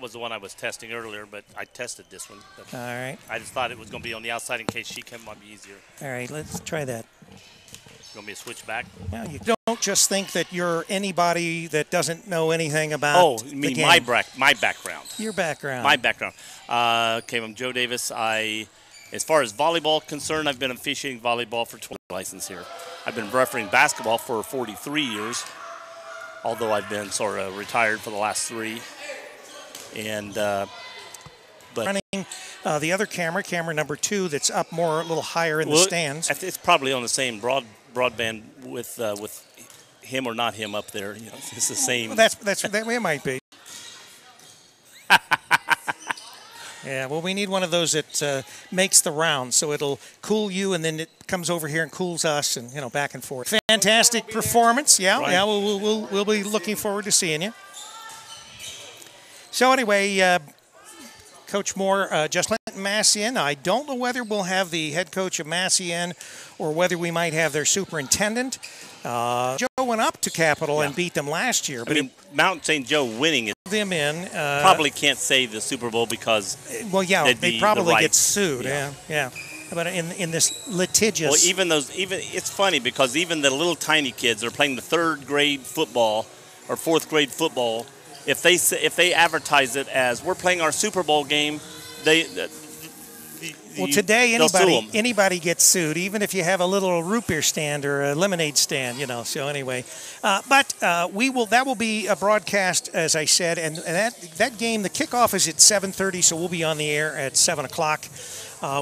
was the one I was testing earlier, but I tested this one. All right. I just thought it was going to be on the outside in case she came on easier. All right, let's try that. It's going to be a switchback. Now, you don't just think that you're anybody that doesn't know anything about you mean the game. my background. Your background. My background. Okay, I'm Joe Davis. As far as volleyball concerned, I've been officiating volleyball for 20 license here. I've been refereeing basketball for 43 years, although I've been sort of retired for the last 3. And but running the other camera number 2, that's up more a little higher in the stands. It's probably on the same broadband with him or not him up there. You know, it's the same. Well, that way it might be. Yeah, well, we need one of those that makes the round, so it'll cool you, and then it comes over here and cools us, and back and forth. Fantastic performance. Yeah, right. Yeah. We'll be looking forward to seeing you. So anyway, Coach Moore just let Massey in. I don't know whether we'll have the head coach of Massey in or whether we might have their superintendent. Joe went up to Capital and beat them last year. But Mount St. Joe winning them in probably can't say the Super Bowl because they probably get sued. Yeah. But in this litigious. Well, even it's funny because even the little tiny kids are playing the 3rd grade football or 4th grade football. If they advertise it as we're playing our Super Bowl game, today anybody gets sued, even if you have a little root beer stand or a lemonade stand, So anyway, but that will be a broadcast, as I said, and that game, the kickoff is at 7:30, so we'll be on the air at 7 o'clock.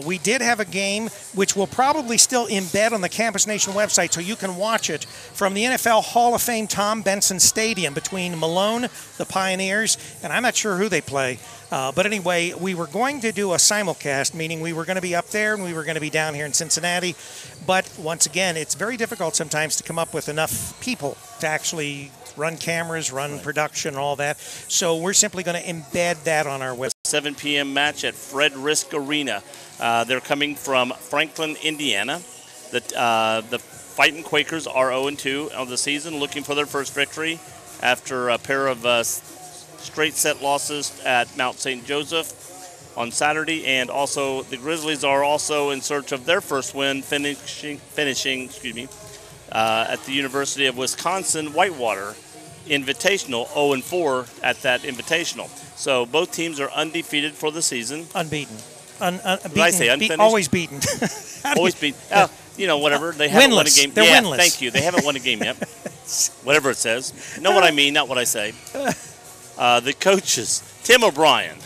We did have a game which will probably still embed on the Campus Nation website, so you can watch it from the NFL Hall of Fame Tom Benson Stadium between Malone, the Pioneers, and I'm not sure who they play. But anyway, we were going to do a simulcast, meaning we were going to be up there and we were going to be down here in Cincinnati. But once again, it's very difficult sometimes to come up with enough people to actually run cameras, run production, and all that. So we're simply going to embed that on our website. 7 p.m. match at Fred Risk Arena. They're coming from Franklin, Indiana. The Fighting Quakers are 0-2 on the season, looking for their first victory after a pair of straight set losses at Mount St. Joseph on Saturday, and also the Grizzlies are also in search of their first win, finishing at the University of Wisconsin Whitewater Invitational, 0-4 at that Invitational. So both teams are undefeated for the season. Unbeaten. Did I say unfinished? Always beaten. Always beaten. Whatever. They haven't won a game. They're winless. Thank you. They haven't won a game yet. Whatever it says. Know what I mean, not what I say. The coaches, Tim O'Brien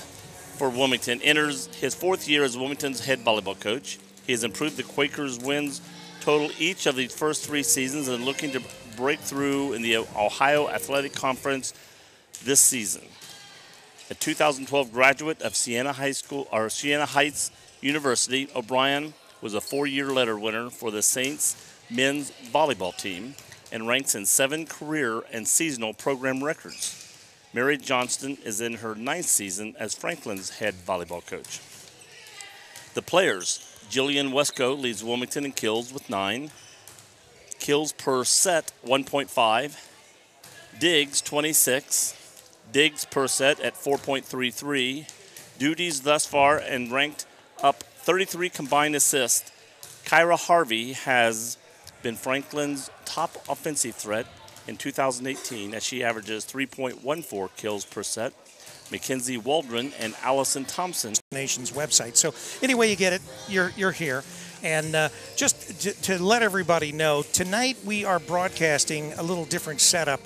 for Wilmington, enters his 4th year as Wilmington's head volleyball coach. He has improved the Quakers' wins total each of the first 3 seasons and looking to break through in the Ohio Athletic Conference this season. A 2012 graduate of Siena Heights University, O'Brien was a 4-year letter winner for the Saints men's volleyball team and ranks in 7 career and seasonal program records. Mary Johnston is in her 9th season as Franklin's head volleyball coach. The players, Jillian Wesco leads Wilmington in kills with 9. Kills per set, 1.5. Digs, 26. Digs per set at 4.33. Duties thus far and ranked up 33 combined assists. Kyra Harvey has been Franklin's top offensive threat in 2018 as she averages 3.14 kills per set. Mackenzie Waldron and Allison Thompson. Nation's website. So anyway you get it, you're here. And just to let everybody know, tonight we are broadcasting a little different setup.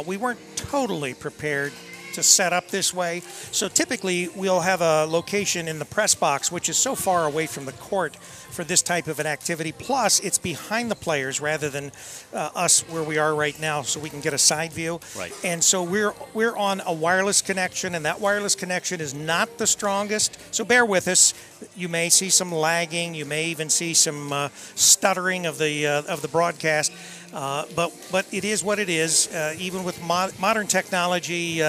We weren't totally prepared to set up this way. So typically we'll have a location in the press box, which is so far away from the court for this type of an activity. Plus, it's behind the players rather than us where we are right now, so we can get a side view. Right. And so we're on a wireless connection, and that wireless connection is not the strongest. So bear with us. You may see some lagging. You may even see some stuttering of the broadcast. But it is what it is. Even with modern technology,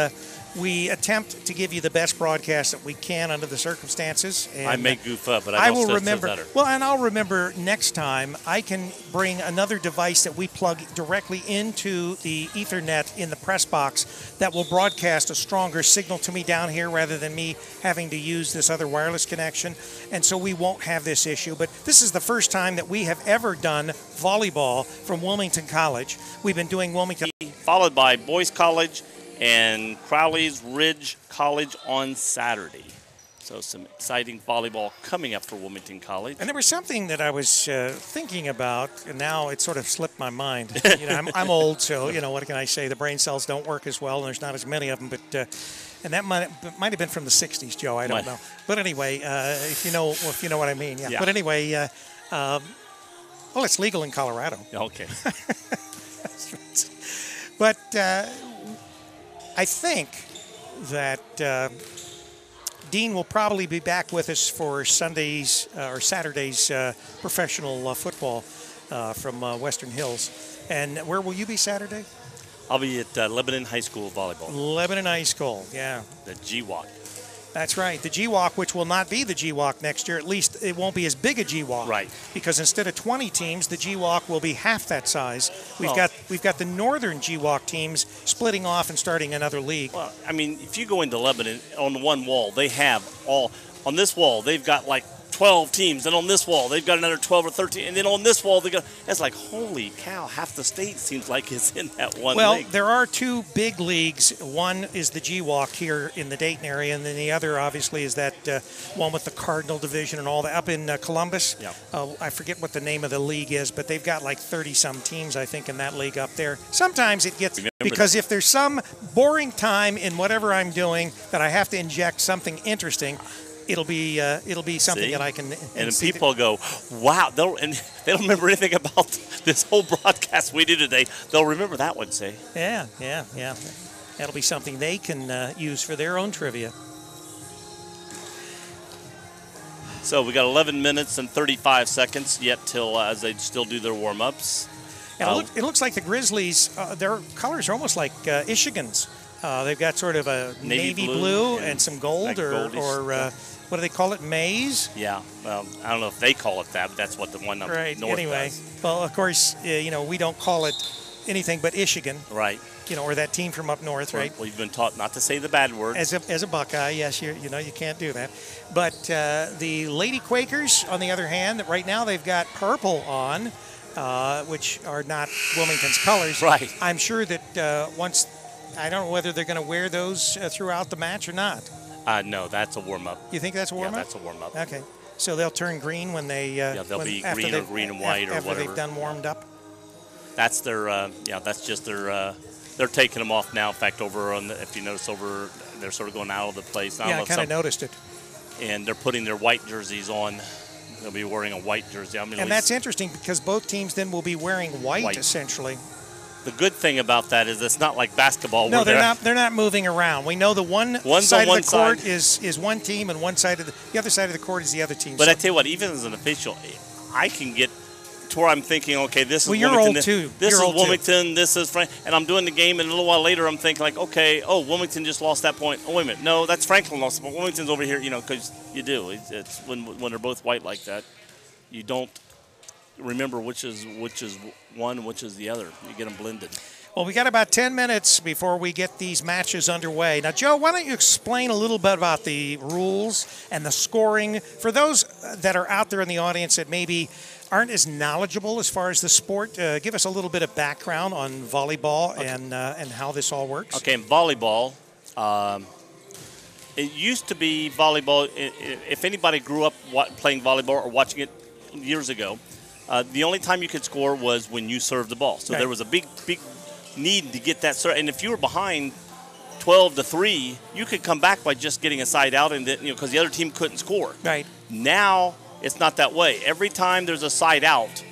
we attempt to give you the best broadcast that we can under the circumstances. And I may goof up, but I will still remember. better. Well, and I'll remember next time I can bring another device that we plug directly into the Ethernet in the press box that will broadcast a stronger signal to me down here rather than me having to use this other wireless connection. And so we won't have this issue. But this is the first time that we have ever done volleyball from Wilmington College. We've been doing Wilmington. Followed by Boys College and Crowley's Ridge College on Saturday. So some exciting volleyball coming up for Wilmington College. And there was something that I was thinking about, and now it sort of slipped my mind. I'm old, so what can I say? The brain cells don't work as well, and there's not as many of them. But and that might have been from the '60s, Joe. I don't know. But anyway, if you know what I mean, yeah. But anyway, well, it's legal in Colorado. Okay. But I think that Dean will probably be back with us for Sunday's or Saturday's professional football from Western Hills. And where will you be Saturday? I'll be at Lebanon High School volleyball. Lebanon High School, yeah. The GWalk. That's right. The GWalk, which will not be the GWalk next year. At least it won't be as big a GWalk. Right. Because instead of 20 teams, the GWalk will be half that size. We've got the northern GWalk teams splitting off and starting another league. Well, I mean, if you go into Lebanon, on the one wall, they have on this wall, they've got like 12 teams. And on this wall, they've got another 12 or 13. And then on this wall, it's like, holy cow, half the state seems like is in that one league. Well, there are two big leagues. One is the GWalk here in the Dayton area, and then the other, obviously, is that one with the Cardinal Division and all that up in Columbus. Yeah. I forget what the name of the league is, but they've got like 30-some teams, I think, in that league up there. Sometimes it gets because if there's some boring time in whatever I'm doing that I have to inject something interesting, it'll be something that I can. And people go, wow! They don't remember anything about this whole broadcast we did today. They'll remember that one, say. Yeah. That'll be something they can use for their own trivia. So we got 11 minutes and 35 seconds yet till as they still do their warm-ups. And it looks like the Grizzlies. Their colors are almost like Michigan's. They've got sort of a navy blue and some gold, or what do they call it? Maize? Yeah. Well, I don't know if they call it that, but that's what the one up north Anyway, does. well, of course, we don't call it anything but Michigan. Right. Or that team from up north, right? Well, you've been taught not to say the bad word. As a Buckeye, yes, you can't do that. But the Lady Quakers, on the other hand, that right now they've got purple on, which are not Wilmington's colors. Right. I'm sure that once. I don't know whether they're going to wear those throughout the match or not. No, that's a warm-up. You think that's a warm-up? Yeah, that's a warm-up. Okay. So they'll turn green when they... they'll be green or green and white or whatever. After they've done warmed up? That's their... that's just their... they're taking them off now. In fact, over on if you notice they're sort of going out of the place. I kind of noticed it. And they're putting their white jerseys on. They'll be wearing a white jersey. And that's interesting because both teams then will be wearing white. Essentially. The good thing about that is it's not like basketball. No, they're not moving around. We know the one side of the court is one team, and one side of the other side of the court is the other team. But I tell you what, even as an official, I can get to where I'm thinking, okay, this is Wilmington. You're old too. This is Wilmington. This is Frank, and I'm doing the game, and a little while later, I'm thinking like, okay, Wilmington just lost that point. Oh wait a minute, no, that's Franklin lost the point. Wilmington's over here, because you do. It's when they're both white like that, you don't remember which is one, which is the other. You get them blended. Well, we got about 10 minutes before we get these matches underway. Now, Joe, why don't you explain a little bit about the rules and the scoring for those that are out there in the audience that maybe aren't as knowledgeable as far as the sport? Give us a little bit of background on volleyball and how this all works. Okay, in volleyball, it used to be volleyball. If anybody grew up playing volleyball or watching it years ago, the only time you could score was when you served the ball. So there was a big need to get that serve. And if you were behind 12-3, you could come back by just getting a side out, and because the other team couldn't score. Right. Now it's not that way. Every time there's a side out,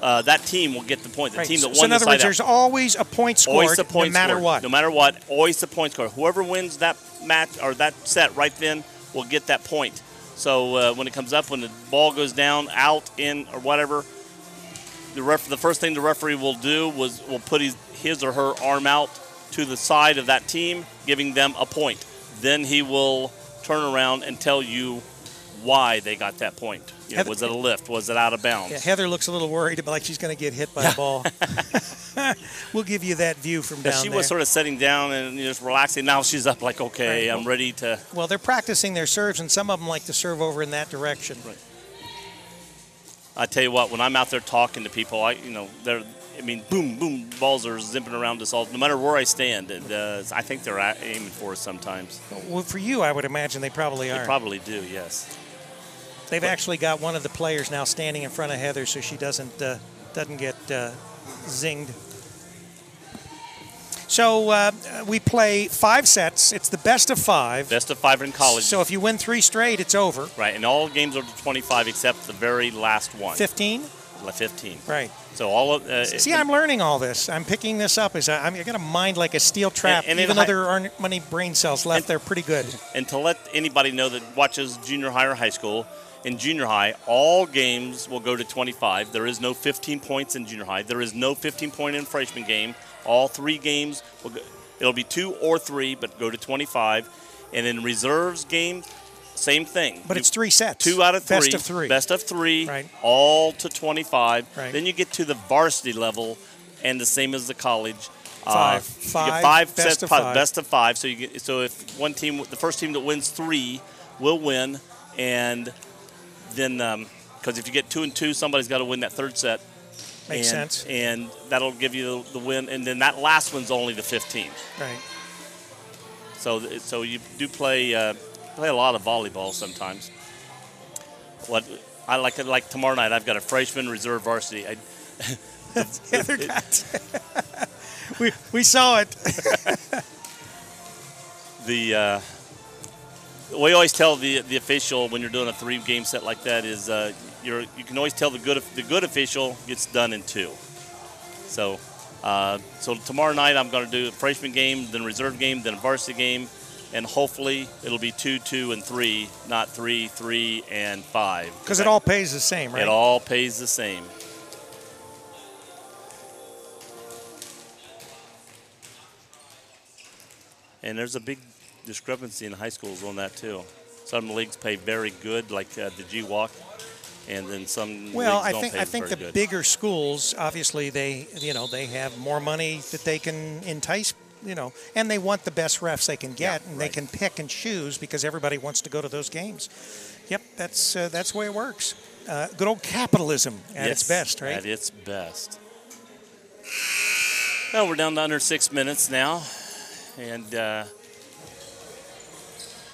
that team will get the point. The team that won the side out. So in other words, there's always a point scored, no matter what. No matter what, always the point scored. Whoever wins that match or that set right then will get that point. So when it comes up, when the ball goes down, out, in, or whatever, the first thing the referee will do will put his or her arm out to the side of that team, giving them a point. Then he will turn around and tell you why they got that point. Was it a lift? Was it out of bounds? Yeah, Heather looks a little worried, like she's going to get hit by a ball. We'll give you that view from down there. She was sort of sitting down and just relaxing. Now she's up like, okay, I'm ready to. Well, they're practicing their serves, and some of them like to serve over in that direction. Right. I tell you what, when I'm out there talking to people, boom, boom, balls are zipping around us all, no matter where I stand. And I think they're aiming for us sometimes. Well, for you, I would imagine they probably are. They probably do, yes. They've actually got one of the players now standing in front of Heather so she doesn't get zinged. So we play 5 sets. It's the best of 5. Best of 5 in college. So if you win 3 straight, it's over. Right, and all games are to 25 except the very last one. 15? 15. Right. So all of I'm learning all this. I'm picking this up. I got a mind like a steel trap, even though there aren't many brain cells left. They're pretty good. And to let anybody know that watches junior high or high school, in junior high, all games will go to 25. There is no 15 points in junior high. There is no 15-point in freshman game. All 3 games, it'll be 2 or 3, but go to 25. And in reserves game, same thing. But it's 3 sets. 2 out of 3. Best of 3. Best of 3. Right. All to 25. Right. Then you get to the varsity level, and the same as the college. 5. You get 5 best sets, of 5. Best of 5. So if one team, the first team that wins 3, will win, and then because if you get 2 and 2, somebody's got to win that 3rd set. Makes sense. And that'll give you the win, and then that last one's only the 15. Right. So you do play a lot of volleyball sometimes. What I like tomorrow night, I've got a freshman reserve varsity. Heather got. we saw it. We always tell the official when you're doing a 3-game set like that is you can always tell the good official gets done in 2. So tomorrow night I'm going to do a freshman game, then a reserve game, then a varsity game, and hopefully it'll be 2, 2, and 3, not 3, 3, and 5. Because it all pays the same, right? It all pays the same. And there's a big discrepancy in high schools on that too. Some leagues pay very good, like the G-Walk, and then some. Well, leagues I think the good. bigger schools, obviously, they have more money that they can entice, and they want the best refs they can get, and they can pick and choose because everybody wants to go to those games. Yep, that's the way it works. Good old capitalism at its best, right? At its best. Well, we're down to under 6 minutes now, and.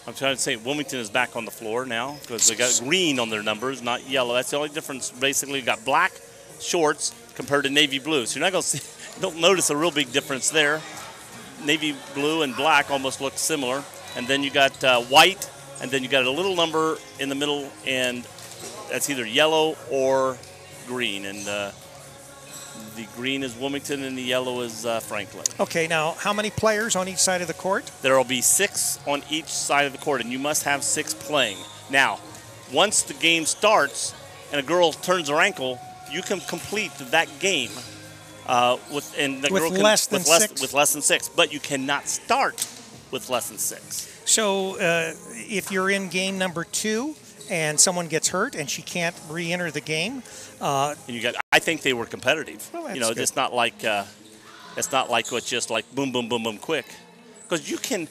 I'm trying to say Wilmington is back on the floor now because they got green on their numbers, not yellow. That's the only difference. Basically, you got black shorts compared to navy blue. So you're not going to see, don't notice a real big difference there. Navy blue and black almost look similar. And then you got white, and then you got a little number in the middle, and that's either yellow or green. And the green is Wilmington, and the yellow is Franklin. Okay, now how many players on each side of the court? There will be 6 on each side of the court, and you must have 6 playing. Now, once the game starts and a girl turns her ankle, you can complete that game with less than 6. But you cannot start with less than 6. So if you're in game number 2 and someone gets hurt and she can't re-enter the game. I think they were competitive. Well, it's just not like it's just like boom, boom, boom, boom, quick. Because you can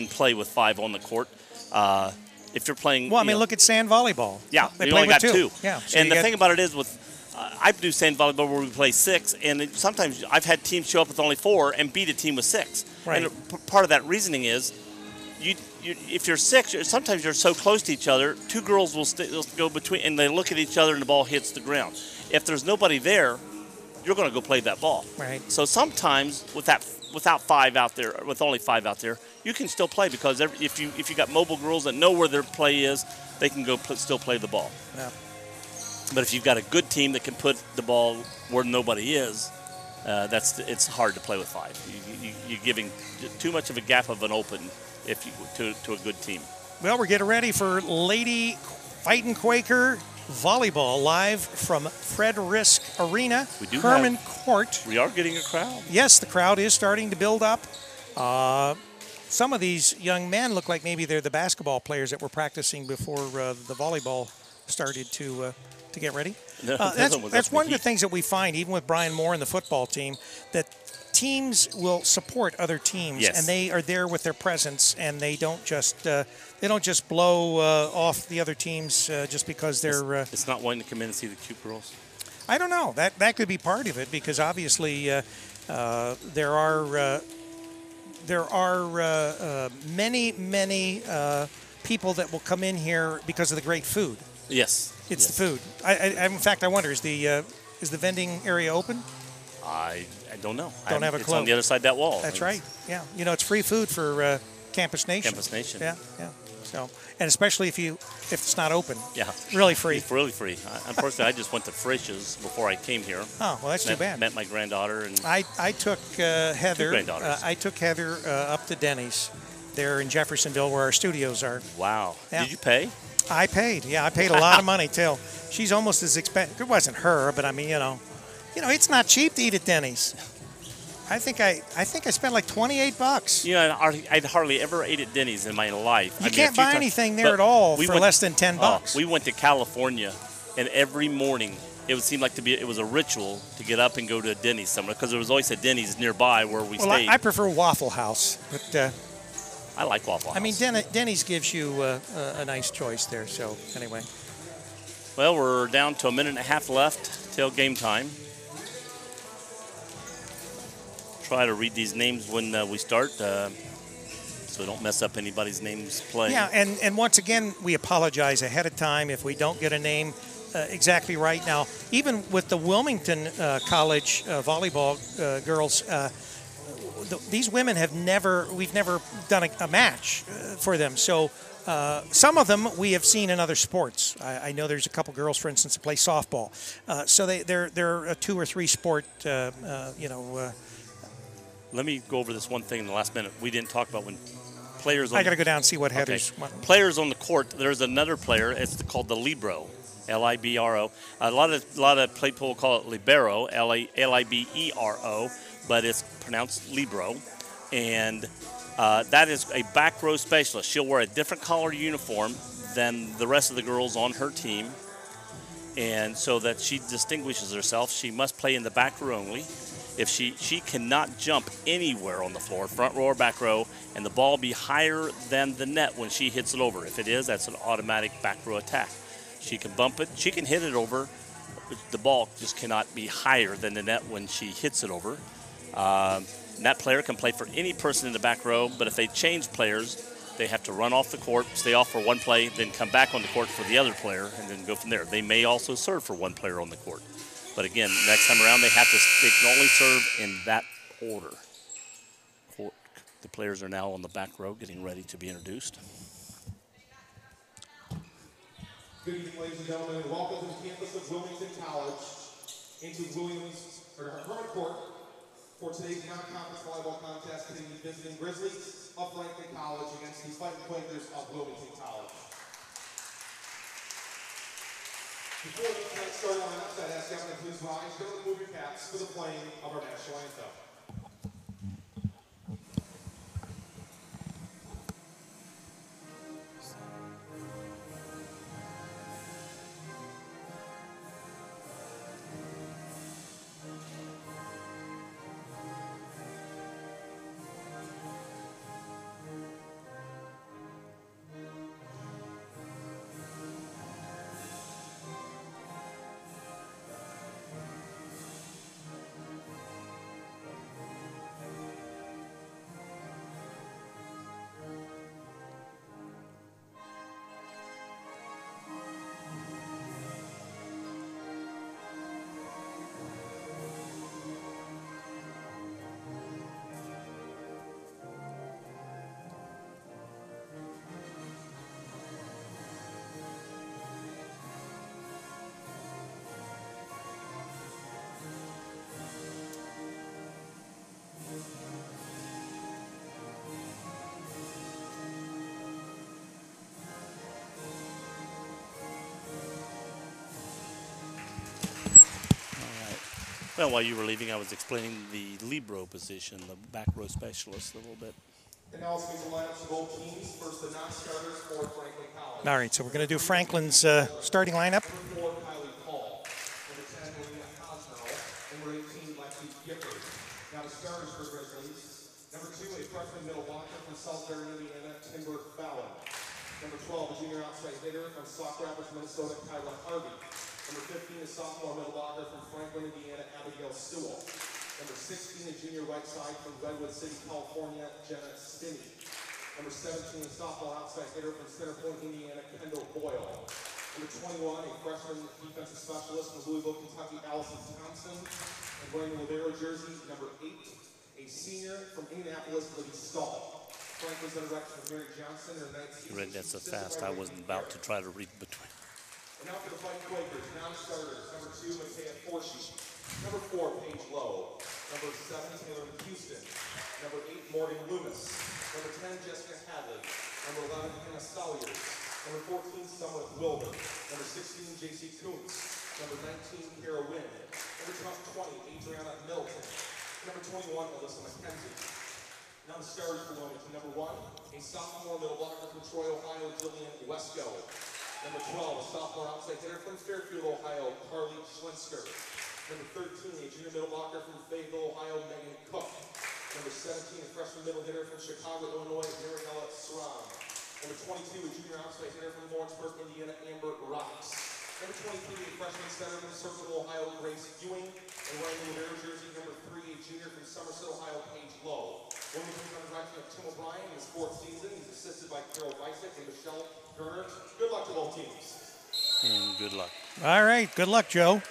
play with 5 on the court if you're playing. Well, look at sand volleyball. Yeah, they only got 2. Yeah, so and the thing about it is with I do sand volleyball where we play 6, and sometimes I've had teams show up with only 4 and beat a team with 6. Right. And part of that reasoning is. If you're 6, sometimes you're so close to each other, 2 girls will go between, and they look at each other, and the ball hits the ground. If there's nobody there, you're going to go play that ball. Right. So sometimes without 5 out there, with only 5 out there, you can still play because if you got mobile girls that know where their play is, they can go still play the ball. Yeah. But if you've got a good team that can put the ball where nobody is, it's hard to play with 5. You're giving too much of a gap of an open. To a good team. Well, we're getting ready for Lady Fighting Quaker Volleyball live from Fred Risk Arena, Hermann Court. We are getting a crowd. Yes, the crowd is starting to build up. Some of these young men look like maybe they're the basketball players that were practicing before the volleyball started to get ready. No, that's one of the things that we find, even with Brian Moore and the football team, that teams will support other teams, and they are there with their presence, and they don't just blow off the other teams just because they're. It's not wanting to come in and see the cute girls. I don't know. That could be part of it, because obviously there are many people that will come in here because of the great food. Yes, it's the food. In fact, I wonder, is the vending area open? I don't know. Don't have a clue. It's on the other side of that wall. That's right. Yeah, it's free food for Campus Nation. Campus Nation. Yeah. So, and especially if it's not open. Yeah. Really free. It's really free. Unfortunately, I just went to Frisch's before I came here. Oh, well, that's too bad. Met my granddaughter and. I took Heather. Two granddaughters. I took Heather up to Denny's, there in Jeffersonville, where our studios are. Wow. Yeah. Did you pay? I paid. Yeah, I paid a lot of money too. She's almost as expensive. It wasn't her, but I mean, it's not cheap to eat at Denny's. I think I spent like $28. I'd hardly ever ate at Denny's in my life. You can't buy anything there at all for less than $10. We went to California, and every morning it would seem like it was a ritual to get up and go to a Denny's somewhere, because there was always a Denny's nearby where we stayed. I prefer Waffle House, but I like Waffle House. I mean, Denny's gives you a nice choice there. So anyway, well, we're down to a minute and a half left till game time. Try to read these names when we start, so we don't mess up anybody's names playing. Yeah, and once again, we apologize ahead of time if we don't get a name exactly right. Now, even with the Wilmington College volleyball girls, these women we've never done a match for them. So some of them we have seen in other sports. I know there's a couple girls, for instance, that play softball. So they're a 2 or 3 sport, Let me go over this one thing in the last minute. We didn't talk about when players. I got to go down and see what Heather's. Okay. Players on the court. There's another player. It's called the libero, Libro. A lot of people will call it libero, Libero, but it's pronounced libero, and that is a back row specialist. She'll wear a different color uniform than the rest of the girls on her team, and so that she distinguishes herself, she must play in the back row only. If she cannot jump anywhere on the floor, front row or back row, and the ball be higher than the net when she hits it over. If it is, that's an automatic back row attack. She can bump it. She can hit it over. The ball just cannot be higher than the net when she hits it over. And that player can play for any person in the back row, but if they change players, they have to run off the court, stay off for one play, then come back on the court for the other player, and then go from there. They may also serve for one player on the court. But again, next time around, they can only serve in that order. The players are now on the back row getting ready to be introduced. Good evening, ladies and gentlemen, and welcome to the campus of Wilmington College into Hermann Court for today's non-conference volleyball contest between the visiting Grizzlies of Franklin College against the Fighting Quakers of Wilmington College. Before we get started on the outside, ask everyone to please rise, go and move your caps for the playing of our national anthem. Well, while you were leaving, I was explaining the libero position, the back row specialist, a little bit. And now let's meet the lineups of both teams. First, the non-starters for Franklin College. All right, so we're going to do Franklin's starting lineup. Number 4, Kylie Paul. Number 10, Maria Cosmo. Number 18, Lexi Gifford. Now the starters for Grizzlies. Number 2, a freshman middle blocker from Salisbury, Indiana, Timber Fallon. Number 12, a junior outside hitter from Sauk Rapids, Minnesota, Kyla Harvey. Number 15, a sophomore middle blocker from Franklin, Indiana, Abigail Sewell. Number 16, a junior right side from Redwood City, California, Jenna Stinney. Number 17, a sophomore outside hitter from Center Point, Indiana, Kendall Boyle. Number 21, a freshman defensive specialist from Louisville, Kentucky, Allison Thompson. And wearing the libero jersey, number 8, a senior from Indianapolis, Libby Stahl. Franklin's under direction of Mary Johnson, her 19th. You read that so fast, I wasn't about to try to read between. And now for the Fighting Quakers, non-starters. Number 2, Matea Forshee. Number 4, Paige Lowe. Number 7, Taylor Houston. Number 8, Morgan Loomis. Number 10, Jessica Hadley. Number 11, Hannah Salyers. Number 14, Summer Wilbur. Number 16, J.C. Koontz. Number 19, Kara Wynn. Number 20, Adriana Middleton. Number 21, Alyssa McKenzie. Now the starters for Wilmington. Number 1, a sophomore middle blocker from Troy, Ohio, Jillian Wesco. Number 12, a sophomore outside hitter from Fairfield, Ohio, Carly Schwensker. Number 13, a junior middle blocker from Fayetteville, Ohio, Megan Cook. Number 17, a freshman middle hitter from Chicago, Illinois, Mariella Saram. Number 22, a junior outside hitter from Lawrenceburg, Indiana, Amber Rocks. Number 23, a freshman center from Circleville, Ohio, Grace Ewing. And wearing the libero jersey, number 3, a junior from Somerset, Ohio, Paige Lowe. Wilmington's under direction of Tim O'Brien in his 4th season. He's assisted by Carol Bisick and Michelle Gerner. Good luck to both teams. And good luck. All right, good luck, Joe.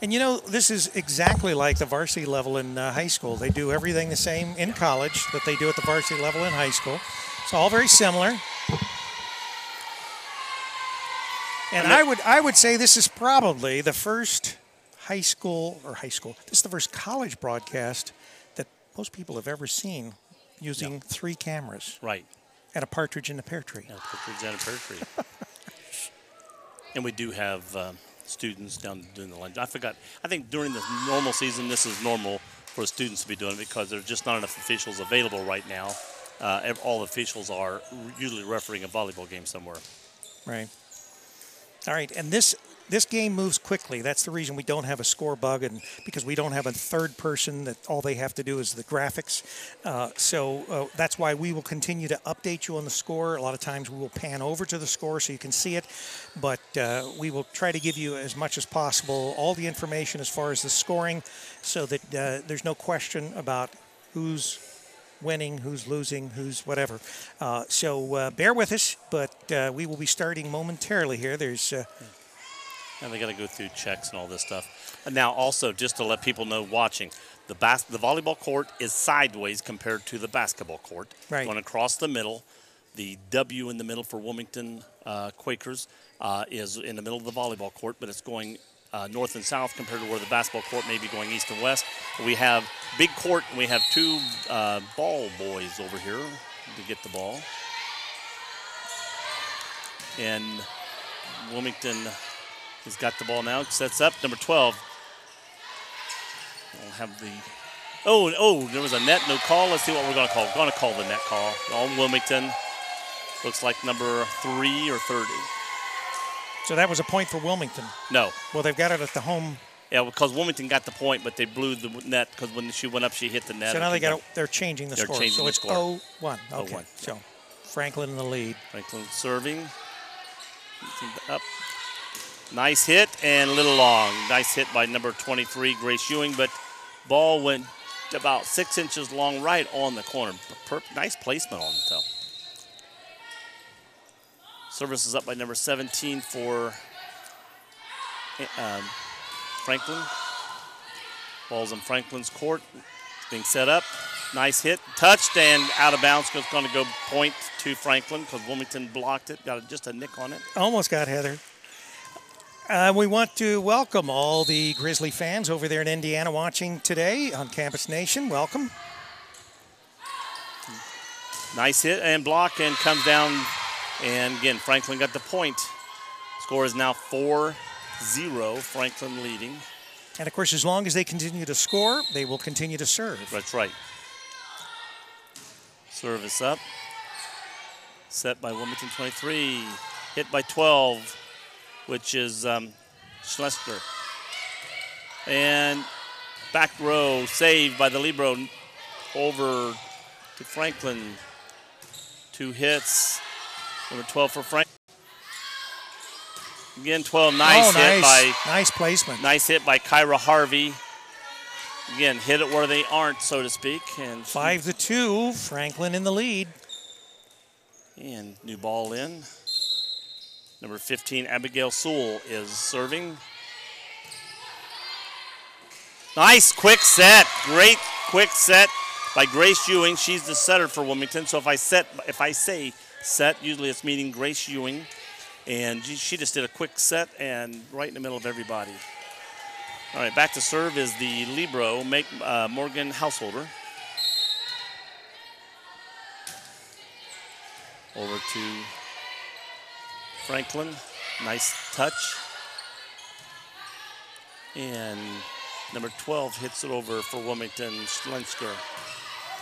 And you know, this is exactly like the varsity level in high school. They do everything the same in college that they do at the varsity level in high school. It's all very similar. And I would say this is probably the first this is the first college broadcast that most people have ever seen using 3 cameras. Right. And a partridge in a pear tree. Yeah, partridge in a pear tree. And we do have students down doing the lunch. I forgot. I think during the normal season, this is normal for students to be doing it because there's just not enough officials available right now. All officials are usually refereeing a volleyball game somewhere. Right. All right, and this game moves quickly. That's the reason we don't have a score bug, and because we don't have a third person that all they have to do is the graphics. So that's why we will continue to update you on the score. A lot of times we will pan over to the score so you can see it, but we will try to give you as much as possible all the information as far as the scoring so that there's no question about who's winning, who's losing, who's whatever. So bear with us, but we will be starting momentarily here. There's... And they got to go through checks and all this stuff. And now also, just to let people know watching, the volleyball court is sideways compared to the basketball court. Right. Going across the middle. The W in the middle for Wilmington Quakers is in the middle of the volleyball court, but it's going north and south compared to where the basketball court may be going east and west. We have big court, and we have 2 ball boys over here to get the ball. And Wilmington has got the ball now, sets up, number 12. We'll have the, there was a net, no call. Let's see what we're going to call. We're going to call the net call on Wilmington. Looks like number 3 or 30. So that was a point for Wilmington? No. Well, they've got it at the home. Yeah, because Wilmington got the point, but they blew the net because when she went up, she hit the net. So now they're changing the score. Changing so it's 0-1. Okay. 0-1. So Franklin in the lead. Franklin serving. Up. Nice hit and a little long. Nice hit by number 23, Grace Ewing, but ball went about 6 inches long right on the corner. Nice placement on the toe. Service is up by number 17 for Franklin. Ball's in Franklin's court. It's being set up. Nice hit. Touched and out of bounds. It's going to go point to Franklin because Wilmington blocked it. Got just a nick on it. Almost got Heather. We want to welcome all the Grizzly fans over there in Indiana watching today on Campus Nation. Welcome. Nice hit and block and comes down. And again, Franklin got the point. Score is now 4-0, Franklin leading. And, of course, as long as they continue to score, they will continue to serve. That's right. Service up. Set by Wilmington 23. Hit by 12, which is Schlesinger. And back row saved by the libero. Over to Franklin. 2 hits. Number 12 for Franklin. Again, 12. Nice hit by. Nice placement. Nice hit by Kyra Harvey. Again, hit it where they aren't, so to speak. And 5-2, Franklin in the lead. And new ball in. Number 15, Abigail Sewell is serving. Nice quick set. Great quick set by Grace Ewing. She's the setter for Wilmington. So if I say set, usually it's meaning Grace Ewing. And she just did a quick set and right in the middle of everybody. All right, back to serve is the libero, Morgan Householder. Over to Franklin. Nice touch. And number 12 hits it over for Wilmington, Schlensker.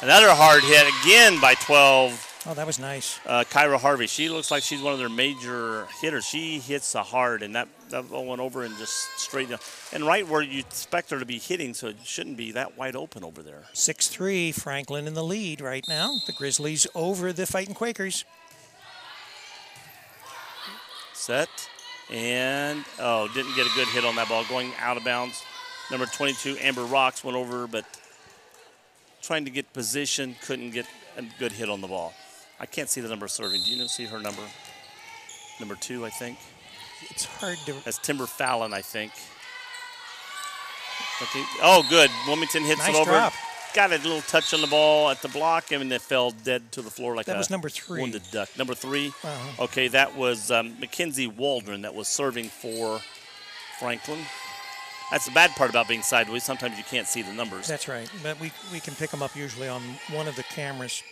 Another hard hit again by 12. Oh, that was nice. Kyra Harvey. She looks like she's one of their major hitters. She hits a hard, and that ball went over and just straight down. And right where you expect her to be hitting, so it shouldn't be that wide open over there. 6-3, Franklin in the lead right now. The Grizzlies over the Fighting Quakers. Set. And, didn't get a good hit on that ball. Going out of bounds. Number 22, Amber Rocks, went over, but trying to get position, couldn't get a good hit on the ball. I can't see the number serving. Do you see her number? Number 2, I think. It's hard to. That's Timber Fallon, I think. Okay. Oh, good. Wilmington hits nice it over. Drop. Got a little touch on the ball at the block, and it fell dead to the floor like that was number 3. Wounded duck. Number 3. Uh-huh. Okay, that was Mackenzie Waldron that was serving for Franklin. That's the bad part about being sideways. Sometimes you can't see the numbers. That's right, but we can pick them up usually on one of the cameras.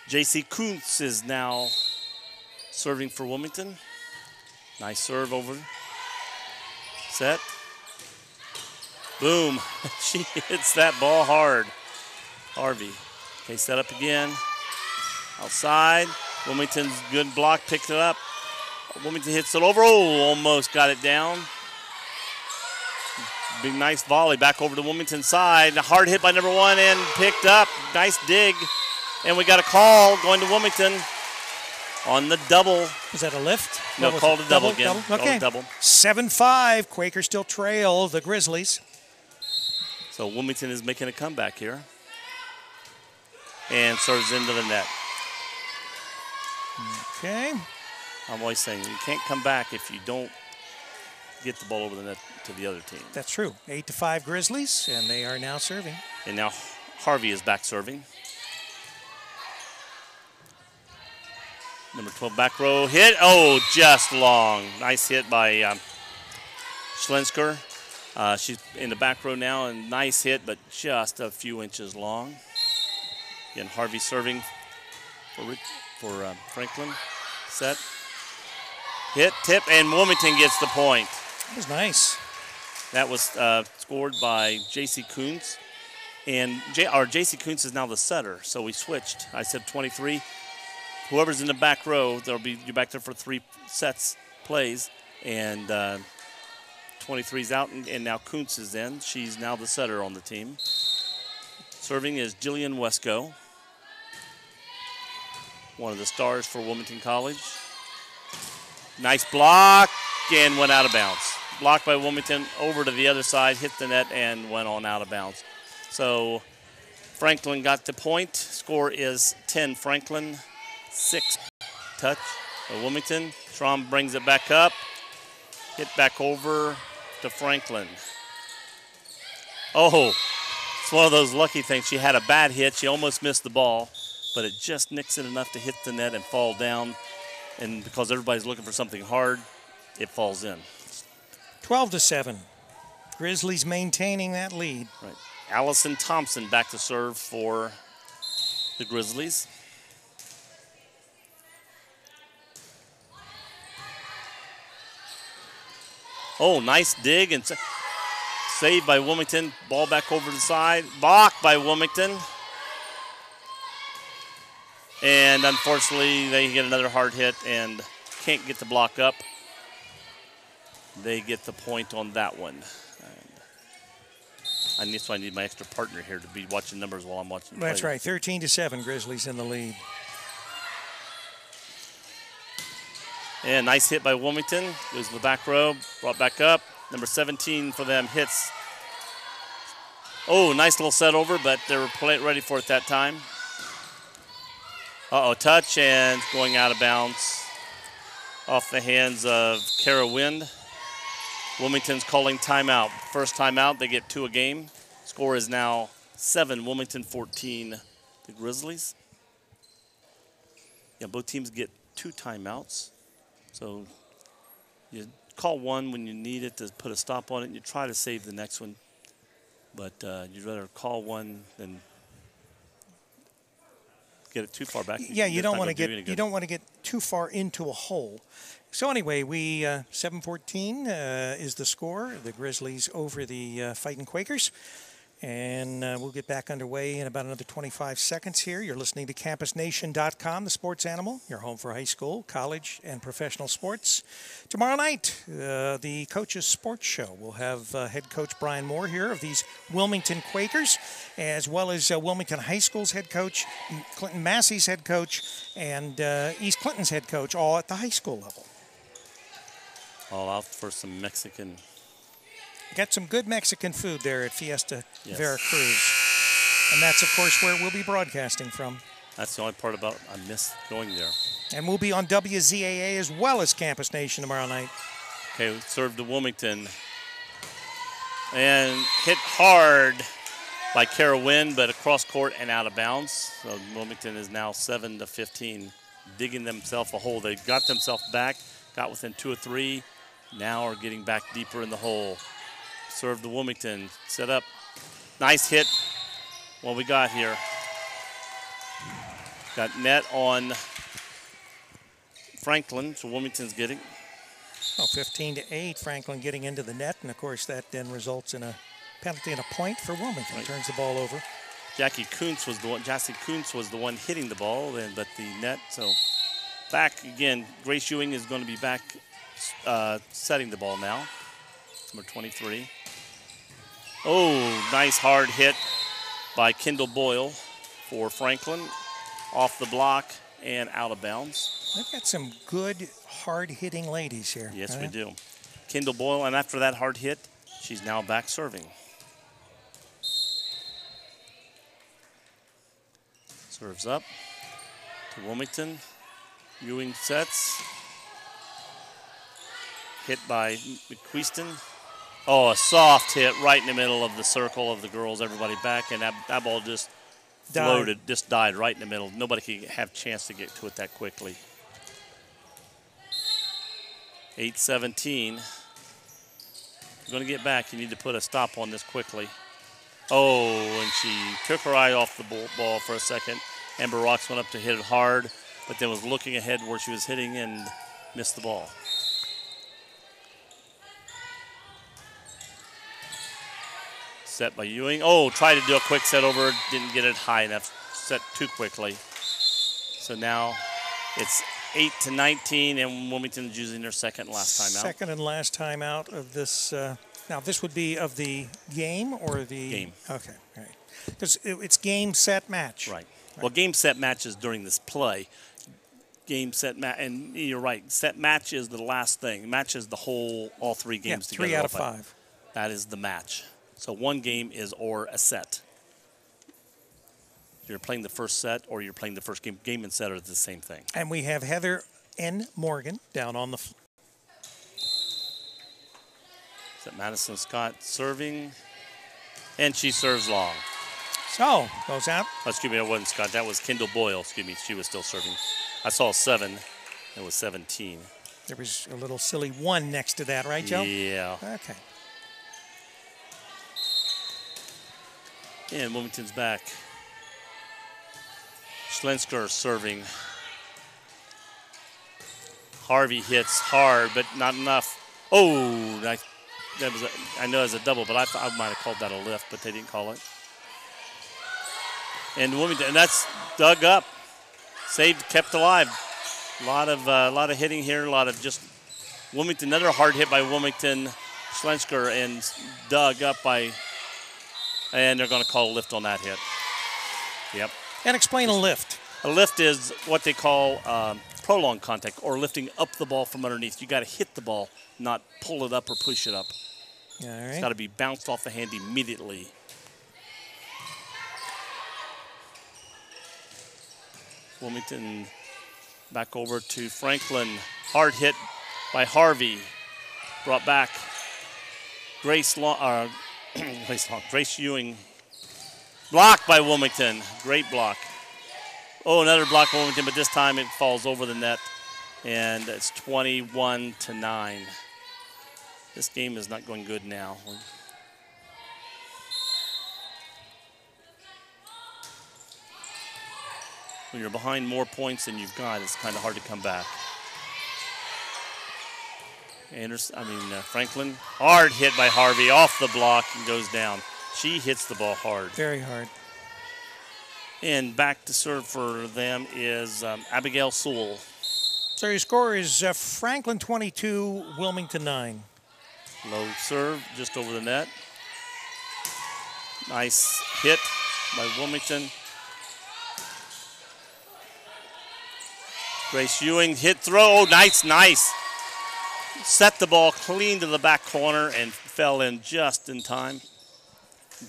J.C. Kuntz is now serving for Wilmington. Nice serve over. Set. Boom. She hits that ball hard. Harvey. Okay, set up again. Outside. Wilmington's good block, picked it up. Wilmington hits it over. Oh, almost got it down. Big nice volley back over to Wilmington side. A hard hit by number 1 and picked up. Nice dig. And we got a call going to Wilmington on the double. Was that a lift? No, called a double again. Okay. Double. 7-5. Quakers still trail the Grizzlies. So Wilmington is making a comeback here. And serves into the net. Okay. I'm always saying you can't come back if you don't get the ball over the net to the other team. That's true. 8-5 Grizzlies, and they are now serving. And now Harvey is back serving. Number 12 back row hit. Oh, just long. Nice hit by Schlensker. She's in the back row now, and nice hit, but just a few inches long. Again, Harvey serving for Franklin. Set. Hit, tip, and Wilmington gets the point. That was nice. That was scored by J.C. Kuntz. And J.C. Kuntz is now the setter, so we switched. I said 23. Whoever's in the back row, you're back there for 3 sets, plays. And 23's out, and now Kuntz is in. She's now the setter on the team. Serving is Jillian Wesco, one of the stars for Wilmington College. Nice block, and went out of bounds. Blocked by Wilmington, over to the other side, hit the net, and went on out of bounds. So Franklin got the point. Score is 10 Franklin, 6 touch by Wilmington. Schramm brings it back up. Hit back over to Franklin. Oh, it's one of those lucky things. She had a bad hit. She almost missed the ball, but it just nicks it enough to hit the net and fall down. And because everybody's looking for something hard, it falls in. 12-7. Grizzlies maintaining that lead. Right. Allison Thompson back to serve for the Grizzlies. Oh, nice dig and saved by Wilmington. Ball back over the side. Blocked by Wilmington. And unfortunately, they get another hard hit and can't get the block up. They get the point on that one. So I need my extra partner here to be watching numbers while I'm watching. That's right. 13-7, Grizzlies in the lead. And nice hit by Wilmington. Goes to the back row. Brought back up. Number 17 for them hits. Oh, nice little set over, but they were ready for it that time. Touch and going out of bounds off the hands of Kara Wind. Wilmington's calling timeout. First timeout, they get 2 a game. Score is now 7, Wilmington 14, the Grizzlies. Yeah, both teams get 2 timeouts. So you call one when you need it to put a stop on it, and you try to save the next one. But you'd rather call one than get it too far back. Yeah, you don't want to get too far into a hole. So anyway, 7-14 is the score. The Grizzlies over the Fighting Quakers. And we'll get back underway in about another 25 seconds here. You're listening to CampusNation.com, the sports animal, your home for high school, college, and professional sports. Tomorrow night, the Coaches Sports Show. We'll have head coach Brian Moore here of these Wilmington Quakers, as well as Wilmington High School's head coach, Clinton Massey's head coach, and East Clinton's head coach, all at the high school level. All out for some Mexican. Got some good Mexican food there at Fiesta Veracruz. And that's, of course, where we'll be broadcasting from. That's the only part about I miss going there. And we'll be on WZAA as well as Campus Nation tomorrow night. Okay, serve to Wilmington. And hit hard by Kara Wynn, but across court and out of bounds. So Wilmington is now 7-15, digging themselves a hole. They got themselves back, got within 2 or 3, now are getting back deeper in the hole. Serve to Wilmington, set up. Nice hit. What we got here? Got net on Franklin, so Wilmington's getting. 15-8, Franklin getting into the net, and of course that then results in a penalty and a point for Wilmington. Right. Turns the ball over. Jassy Kuntz was the one hitting the ball, but the net. So back again. Grace Ewing is going to be back setting the ball now. Number 23. Oh, nice hard hit by Kendall Boyle for Franklin. Off the block and out of bounds. They've got some good, hard-hitting ladies here. Yes, we do. Kendall Boyle, and after that hard hit, she's now back serving. Serves up to Wilmington. Ewing sets. Hit by McQueeston. Oh, a soft hit right in the middle of the circle of the girls. Everybody back, and that ball just floated, just died right in the middle. Nobody could have a chance to get to it that quickly. 8-17. If you're going to get back, you need to put a stop on this quickly. Oh, and she took her eye off the ball for a second. Amber Rocks went up to hit it hard, but then was looking ahead where she was hitting and missed the ball. Set by Ewing. Oh, tried to do a quick set over, didn't get it high enough, set too quickly. So now it's 8-19, and Wilmington's using their second and last timeout. Second and last timeout of this. Now, this would be of the game or the? Game. Okay, all right. Because it's game, set, match. Right. Well, game, set, match is during this play. Game, set, match, and you're right. Set, match is the last thing. Match is the whole, all 3 games together. 3 out of 5. That is the match. So one game is or a set. You're playing the first set or you're playing the first game. Game and set are the same thing. And we have Heather N. Morgan down on the floor. Is that Madison Scott serving? And she serves long. So, goes out. Oh, excuse me, it wasn't Scott. That was Kendall Boyle. Excuse me, she was still serving. I saw 7. It was 17. There was a little silly 1 next to that, right, Joe? Yeah. Okay. And Wilmington's back. Schlensker serving. Harvey hits hard, but not enough. Oh, nice I know it was a double, but I thought I might have called that a lift, but they didn't call it. And Wilmington, and that's dug up, saved, kept alive. A lot of hitting here, a lot of just Wilmington. Another hard hit by Wilmington, Schlensker, and dug up by, and they're going to call a lift on that hit. Yep. And explain a lift. A lift is what they call prolonged contact, or lifting up the ball from underneath. You got to hit the ball, not pull it up or push it up. All right. It's got to be bounced off the hand immediately. Wilmington back over to Franklin. Hard hit by Harvey. Brought back. Grace Ewing. Blocked by Wilmington. Great block. Oh, another block by Wilmington, but this time it falls over the net. And it's 21-9. This game is not going good now. When you're behind more points than you've got, it's kind of hard to come back. Franklin, hard hit by Harvey, off the block and goes down. She hits the ball hard. Very hard. And back to serve for them is Abigail Sewell. So your score is Franklin 22, Wilmington 9. Low serve, just over the net. Nice hit by Wilmington. Grace Ewing hit throw. Oh, nice. Set the ball clean to the back corner and fell in just in time.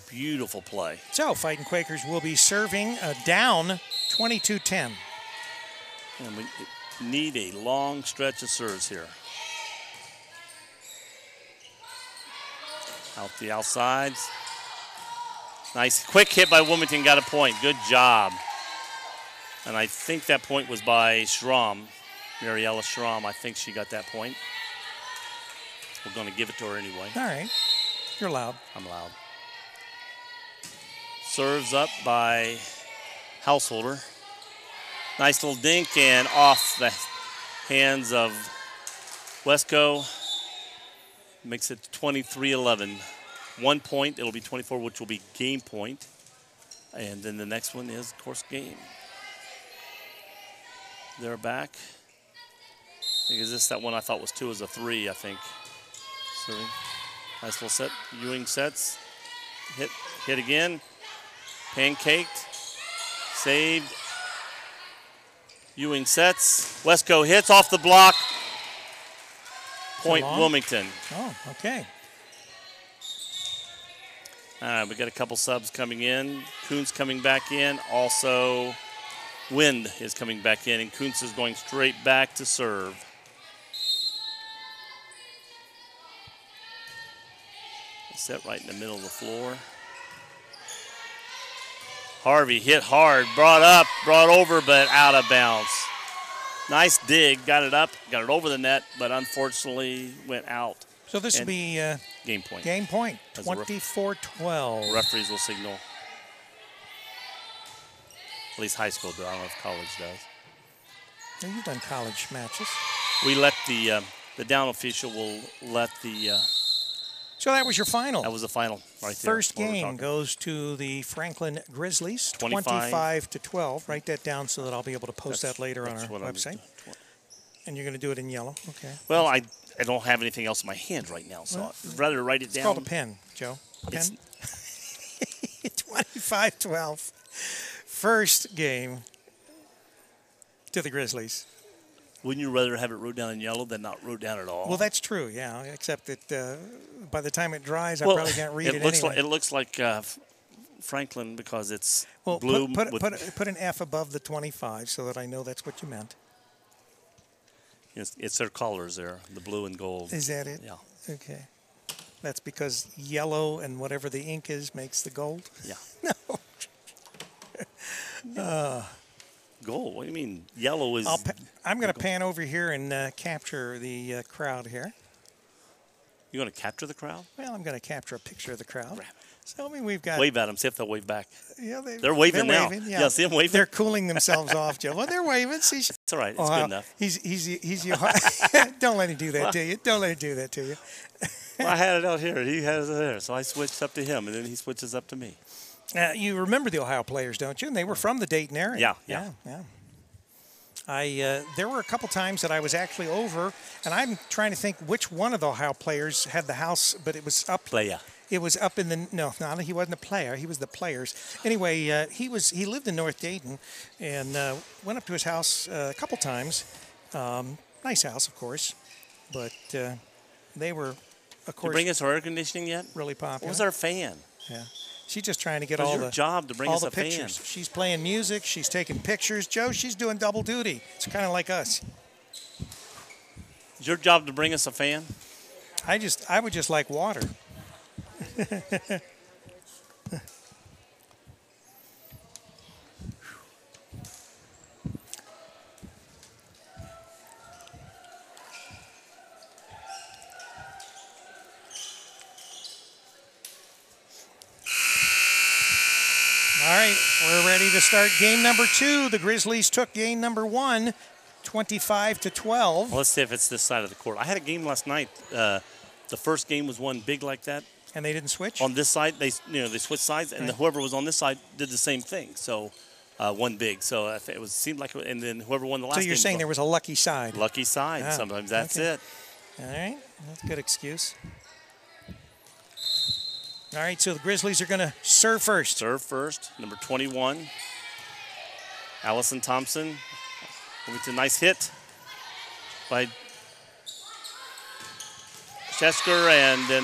Beautiful play. So Fighting Quakers will be serving down 22-10. And we need a long stretch of serves here. Out the outsides. Nice quick hit by Wilmington, got a point. Good job. And I think that point was by Schramm, Mariella Schramm. I think she got that point. We're going to give it to her anyway. All right. You're loud. I'm loud. Serves up by Householder. Nice little dink and off the hands of Wesco. Makes it 23-11. 1 point, it'll be 24, which will be game point. And then the next one is, of course, game. They're back. Is this that one I thought was 2 is a 3, I think. Serving. Nice little set. Ewing sets. Hit again. Pancaked. Saved. Ewing sets. Wesco hits off the block. Point Wilmington. Oh, okay. All right, we got a couple subs coming in. Kuntz coming back in. Also, Wind is coming back in, and Kuntz is going straight back to serve. Set right in the middle of the floor. Harvey hit hard, brought up, brought over, but out of bounds. Nice dig, got it up, got it over the net, but unfortunately went out. So this will be game point. Game point, 24-12. Referees will signal. At least high school does. I don't know if college does. Well, you've done college matches. We let the down official will let the. So that was your final. That was the final right there. First game goes to the Franklin Grizzlies, 25-12. Write that down so that I'll be able to post that later on our website. And you're going to do it in yellow, okay? Well, I don't have anything else in my hand right now, so I'd rather write it down. It's called a pen, Joe. Pen. 25-12. First game to the Grizzlies. Wouldn't you rather have it wrote down in yellow than not wrote down at all? Well, that's true, yeah. Except that by the time it dries, I probably can't read it anyway. It looks like Franklin because it's blue. Put an F above the 25 so that I know that's what you meant. It's their colors there, the blue and gold. Is that it? Yeah. Okay. That's because yellow and whatever the ink is makes the gold? Yeah. No. Gold? What do you mean? Yellow is... I'm going to pan over here and capture the crowd here. You're going to capture the crowd? Well, I'm going to capture a picture of the crowd. So, I mean, we've got... Wave at them. See if they'll wave back. Yeah, they're waving now. Yeah. Yeah, see them waving? They're cooling themselves off, Joe. Well, they're waving. See, It's all right. It's good enough. He's your. Don't let him do that to you. Don't let him do that to you. Well, I had it out here. He has it there. So I switched up to him, and then he switches up to me. You remember the Ohio players, don't you? And they were from the Dayton area. Yeah. There were a couple times that I was actually over, and I'm trying to think which one of the Ohio players had the house, but it was up. Playa. It was up in the he wasn't a player. He was the players. Anyway, he lived in North Dayton, and went up to his house a couple times. Nice house, of course, but they were, of course. Did you bring us air conditioning yet? Really popular. What was our fan? Yeah. She's just trying to get all the job to bring us a pictures. Fan. She's playing music. She's taking pictures. Joe, she's doing double duty. It's kind of like us. Is your job to bring us a fan? I would just like water. All right, we're ready to start game number 2. The Grizzlies took game number 1, 25-12. Well, let's see if it's this side of the court. I had a game last night. The first game was one big like that. And they didn't switch? On this side, they switched sides, and whoever was on this side did the same thing. So one big. So it seemed like, and then whoever won the last game. So you're saying there was a lucky side? Lucky side. Ah, Sometimes that's it. All right, that's a good excuse. All right, so the Grizzlies are going to serve first. Serve first, number 21, Allison Thompson. With a nice hit by Chesker, and then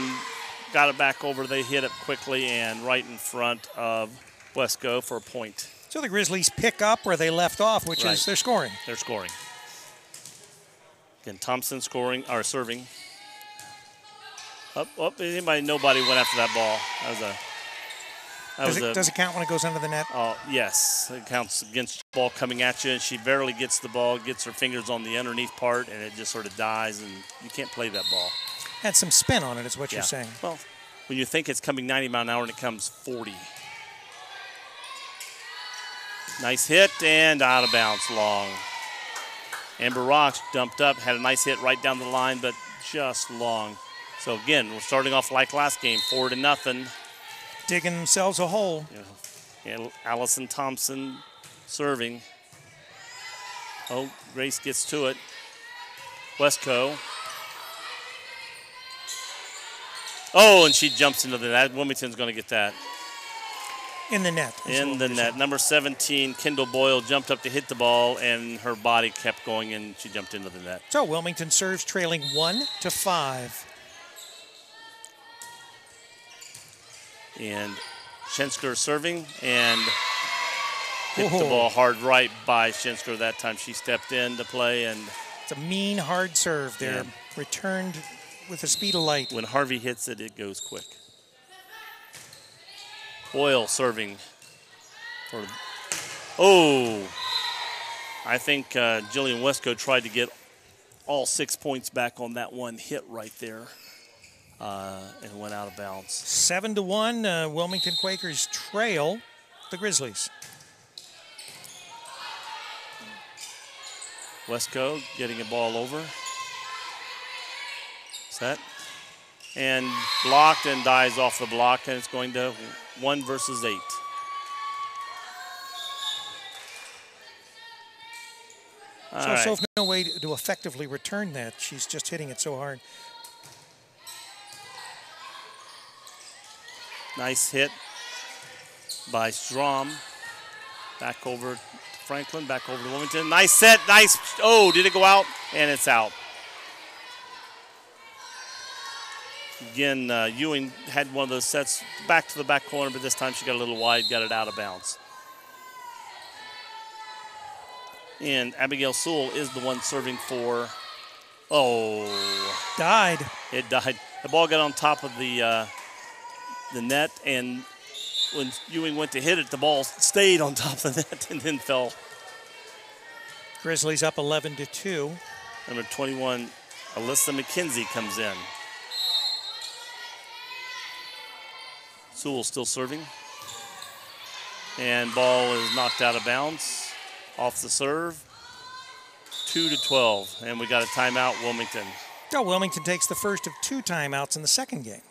got it back over. They hit it quickly and right in front of Wesco for a point. So the Grizzlies pick up where they left off, which is they're scoring. They're scoring. Again, Thompson serving. Nobody went after that ball. Does it count when it goes under the net? Oh, yes. It counts against the ball coming at you, and she barely gets the ball, gets her fingers on the underneath part, and it just sort of dies, and you can't play that ball. Had some spin on it is what you're saying. Well, when you think it's coming 90 mile an hour and it comes 40. Nice hit, and out of bounds, long. Amber Rocks dumped up, had a nice hit right down the line, but just long. So, again, we're starting off like last game, 4-0. Digging themselves a hole. And Allison Thompson serving. Oh, Grace gets to it. Wesco. Oh, and she jumps into the net. Wilmington's going to get that. In the net. In the net. Number 17, Kendall Boyle, jumped up to hit the ball, and her body kept going, and she jumped into the net. So Wilmington serves trailing 1-5. And Schensker serving, and hit the ball hard right by Schensker that time. She stepped in to play, and it's a mean, hard serve there. Yeah. Returned with the speed of light. When Harvey hits it, it goes quick. Boyle serving. I think Jillian Wesco tried to get all 6 points back on that one hit right there. And went out of bounds. 7-1, Wilmington Quakers trail the Grizzlies. Wesco getting a ball over. Set. And blocked and dies off the block, and it's going to 1 versus 8. So no way to effectively return that. She's just hitting it so hard. Nice hit by Strom. Back over to Franklin, back over to Wilmington. Nice set, nice. Oh, did it go out? And it's out. Again, Ewing had one of those sets back to the back corner, but this time she got a little wide, got it out of bounds. And Abigail Sewell is the one serving for, died. It died. The ball got on top of the net, and when Ewing went to hit it, the ball stayed on top of the net and then fell. Grizzlies up 11-2. Number 21, Alyssa McKenzie comes in. Sewell still serving. And ball is knocked out of bounds off the serve. 22-12, and we got a timeout, Wilmington. Oh, Wilmington takes the first of 2 timeouts in the second game.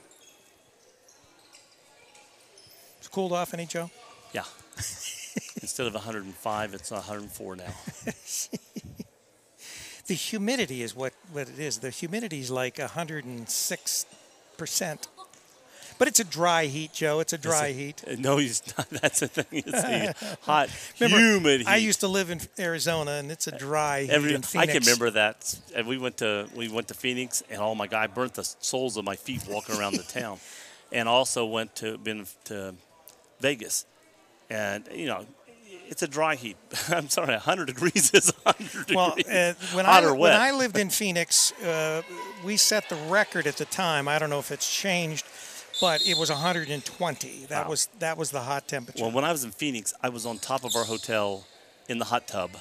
It's cooled off any, Joe? Yeah. Instead of 105, it's 104 now. The humidity is what it is. The humidity is like 106%. But it's a dry heat, Joe. It's a dry heat. No, it's not. That's the thing. It's a hot, humid heat. I used to live in Arizona, and it's a dry heat in Phoenix. I can remember that. And we went to Phoenix, and oh my God, I burnt the soles of my feet walking around the town. And also been to Vegas, and it's a dry heat. I'm sorry, 100 degrees is 100 degrees. Well, when I lived in Phoenix, we set the record at the time. I don't know if it's changed, but it was 120. That was the hot temperature. Well, when I was in Phoenix, I was on top of our hotel in the hot tub.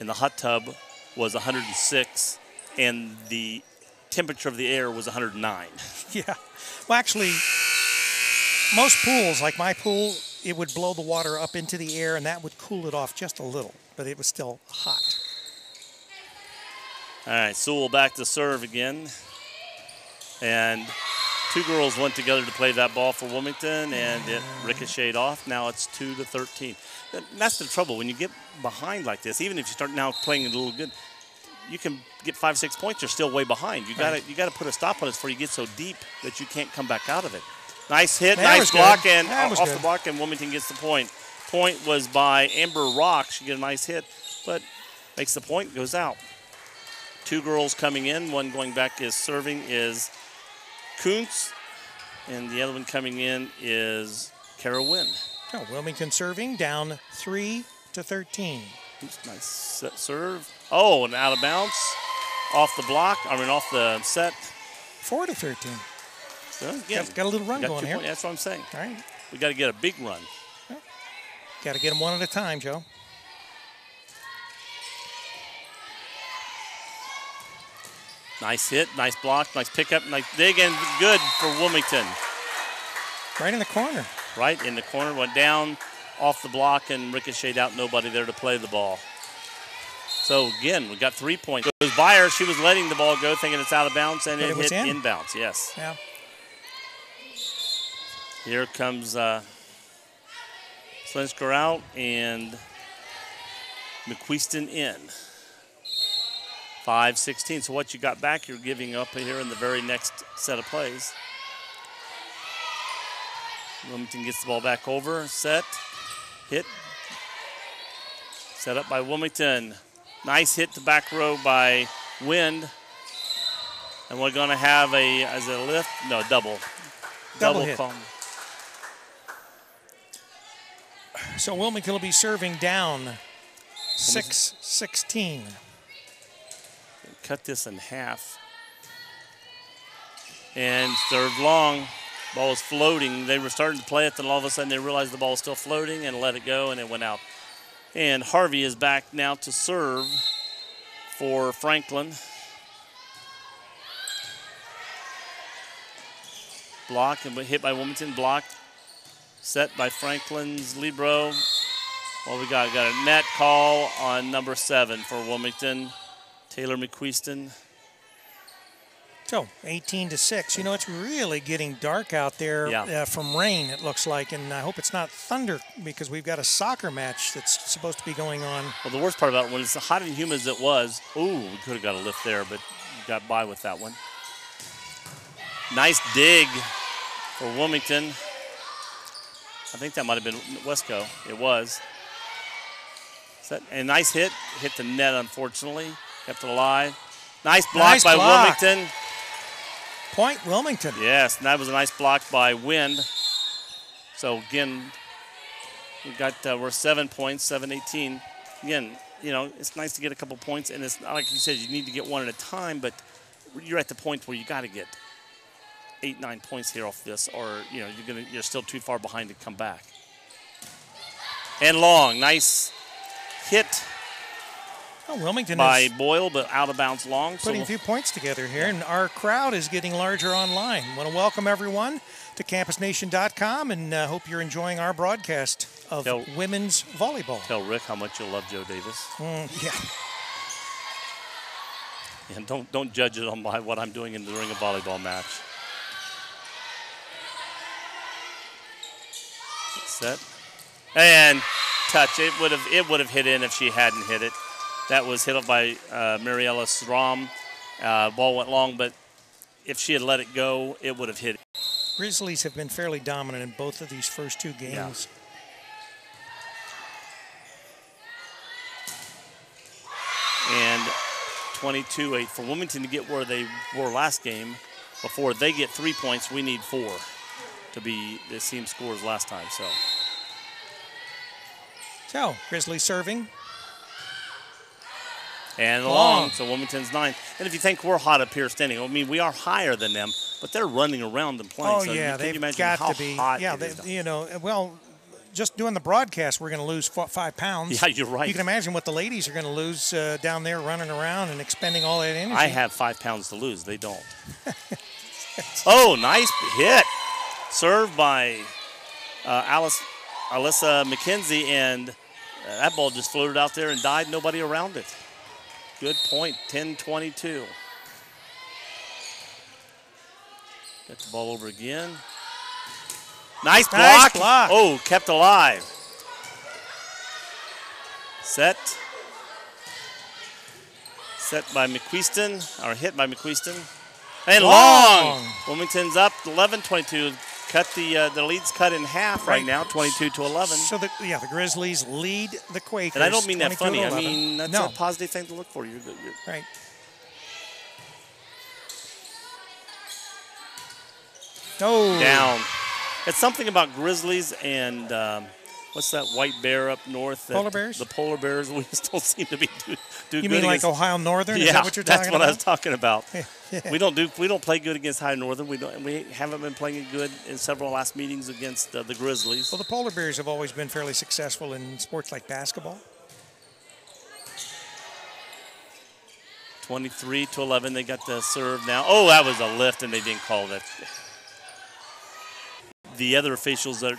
And the hot tub was 106, and the temperature of the air was 109. Yeah. Well, actually, most pools, like my pool, it would blow the water up into the air, and that would cool it off just a little, but it was still hot. All right, Sewell back to serve again. And 2 girls went together to play that ball for Wilmington, and it ricocheted off. Now it's 2-13. That's the trouble. When you get behind like this, even if you start now playing a little good, you can get 5-6 points. You're still way behind. You got to put a stop on it before you get so deep that you can't come back out of it. Nice hit, nice block, and off the block, and Wilmington gets the point. Point was by Amber Rock. She get a nice hit, but makes the point, goes out. 2 girls coming in. One going back is serving is Kuntz, and the other one coming in is Kara Wynn. Oh, Wilmington serving down 3-13. Nice serve. Oh, and out of bounds. Off the block, off the set. 4-13. So again, got a little run going here. That's what I'm saying. All right. We got to get a big run. Well, got to get them one at a time, Joe. Nice hit, nice block, nice pickup, nice dig, and good for Wilmington. Right in the corner. Right in the corner, went down off the block and ricocheted out. Nobody there to play the ball. So again, we got 3 points. It was by her. She was letting the ball go, thinking it's out of bounds, and it hit inbounds. Yes. Yeah. Here comes Slinsker out and McQueeston in. 5-16. So what you got back, you're giving up here in the very next set of plays. Wilmington gets the ball back over. Set. Hit. Set up by Wilmington. Nice hit to back row by Wind. And we're going to have a lift? No, double. Double hit. Call. So Wilmington will be serving down 6-16. Cut this in half. And served long. Ball was floating. They were starting to play it, then all of a sudden they realized the ball was still floating and let it go, and it went out. And Harvey is back now to serve for Franklin. Block and hit by Wilmington. Blocked. Set by Franklin's libero. Well, we got a net call on number 7 for Wilmington. Taylor McQueeston. So 18-6. It's really getting dark out there from rain, it looks like, and I hope it's not thunder because we've got a soccer match that's supposed to be going on. Well, the worst part about it, when it's hot and humid as it was, we could have got a lift there, but got by with that one. Nice dig for Wilmington. I think that might have been Wesco. It was. And nice hit. Hit the net, unfortunately. Kept it alive. Nice block by Wilmington. Point Wilmington. Yes, and that was a nice block by Wind. So, again, we're 7 points, 7-18. Again, it's nice to get a couple points, and it's not like you said you need to get one at a time, but you're at the point where you got to get 8-9 points here off this, or you're still too far behind to come back. And long, nice hit Wilmington by Boyle, but out of bounds long. Putting a few points together here, and our crowd is getting larger online. I want to welcome everyone to campusnation.com, and hope you're enjoying our broadcast of women's volleyball. Tell Rick how much you love Joe Davis. Yeah. And don't judge it on by what I'm doing during a volleyball match. Set. And touch. It would have hit in if she hadn't hit it. That was hit up by Mariella Strom. Ball went long, but if she had let it go, it would have hit it. Grizzlies have been fairly dominant in both of these first two games. Yeah. And 22-8 for Wilmington to get where they were last game. Before they get 3 points, we need 4 to be the same scores last time. So Grizzlies serving. And long, so Wilmington's 9. And if you think we're hot up here standing, I mean, we are higher than them, but they're running around and playing. Oh, so yeah, they've got to be. Yeah, well, just doing the broadcast, we're going to lose 5 pounds. Yeah, you're right. You can imagine what the ladies are going to lose down there running around and expending all that energy. I have 5 pounds to lose. They don't. Oh, nice hit. Served by Alyssa McKenzie, and that ball just floated out there and died. Nobody around it. Good point, 10-22. Get the ball over again. Nice block. Oh, kept alive. Set. Set by McQueeston, or hit by McQueeston. And long. Wilmington's up 11-22. Cut the lead's cut in half right now, 22-11. So the Grizzlies lead the Quakers. And I don't mean that funny. I mean that's a positive thing to look for. You're right. Oh, down. It's something about Grizzlies and what's that white bear up north? Polar bears. The polar bears. We just don't seem to be do good. You mean like Ohio Northern? Yeah, is that what you're talking about? That's what I was talking about. Yeah. We don't play good against Ohio Northern. We haven't been playing good in several last meetings against the Grizzlies. Well, the polar bears have always been fairly successful in sports like basketball. 23-11. They got the serve now. Oh, that was a lift, and they didn't call that. The other officials that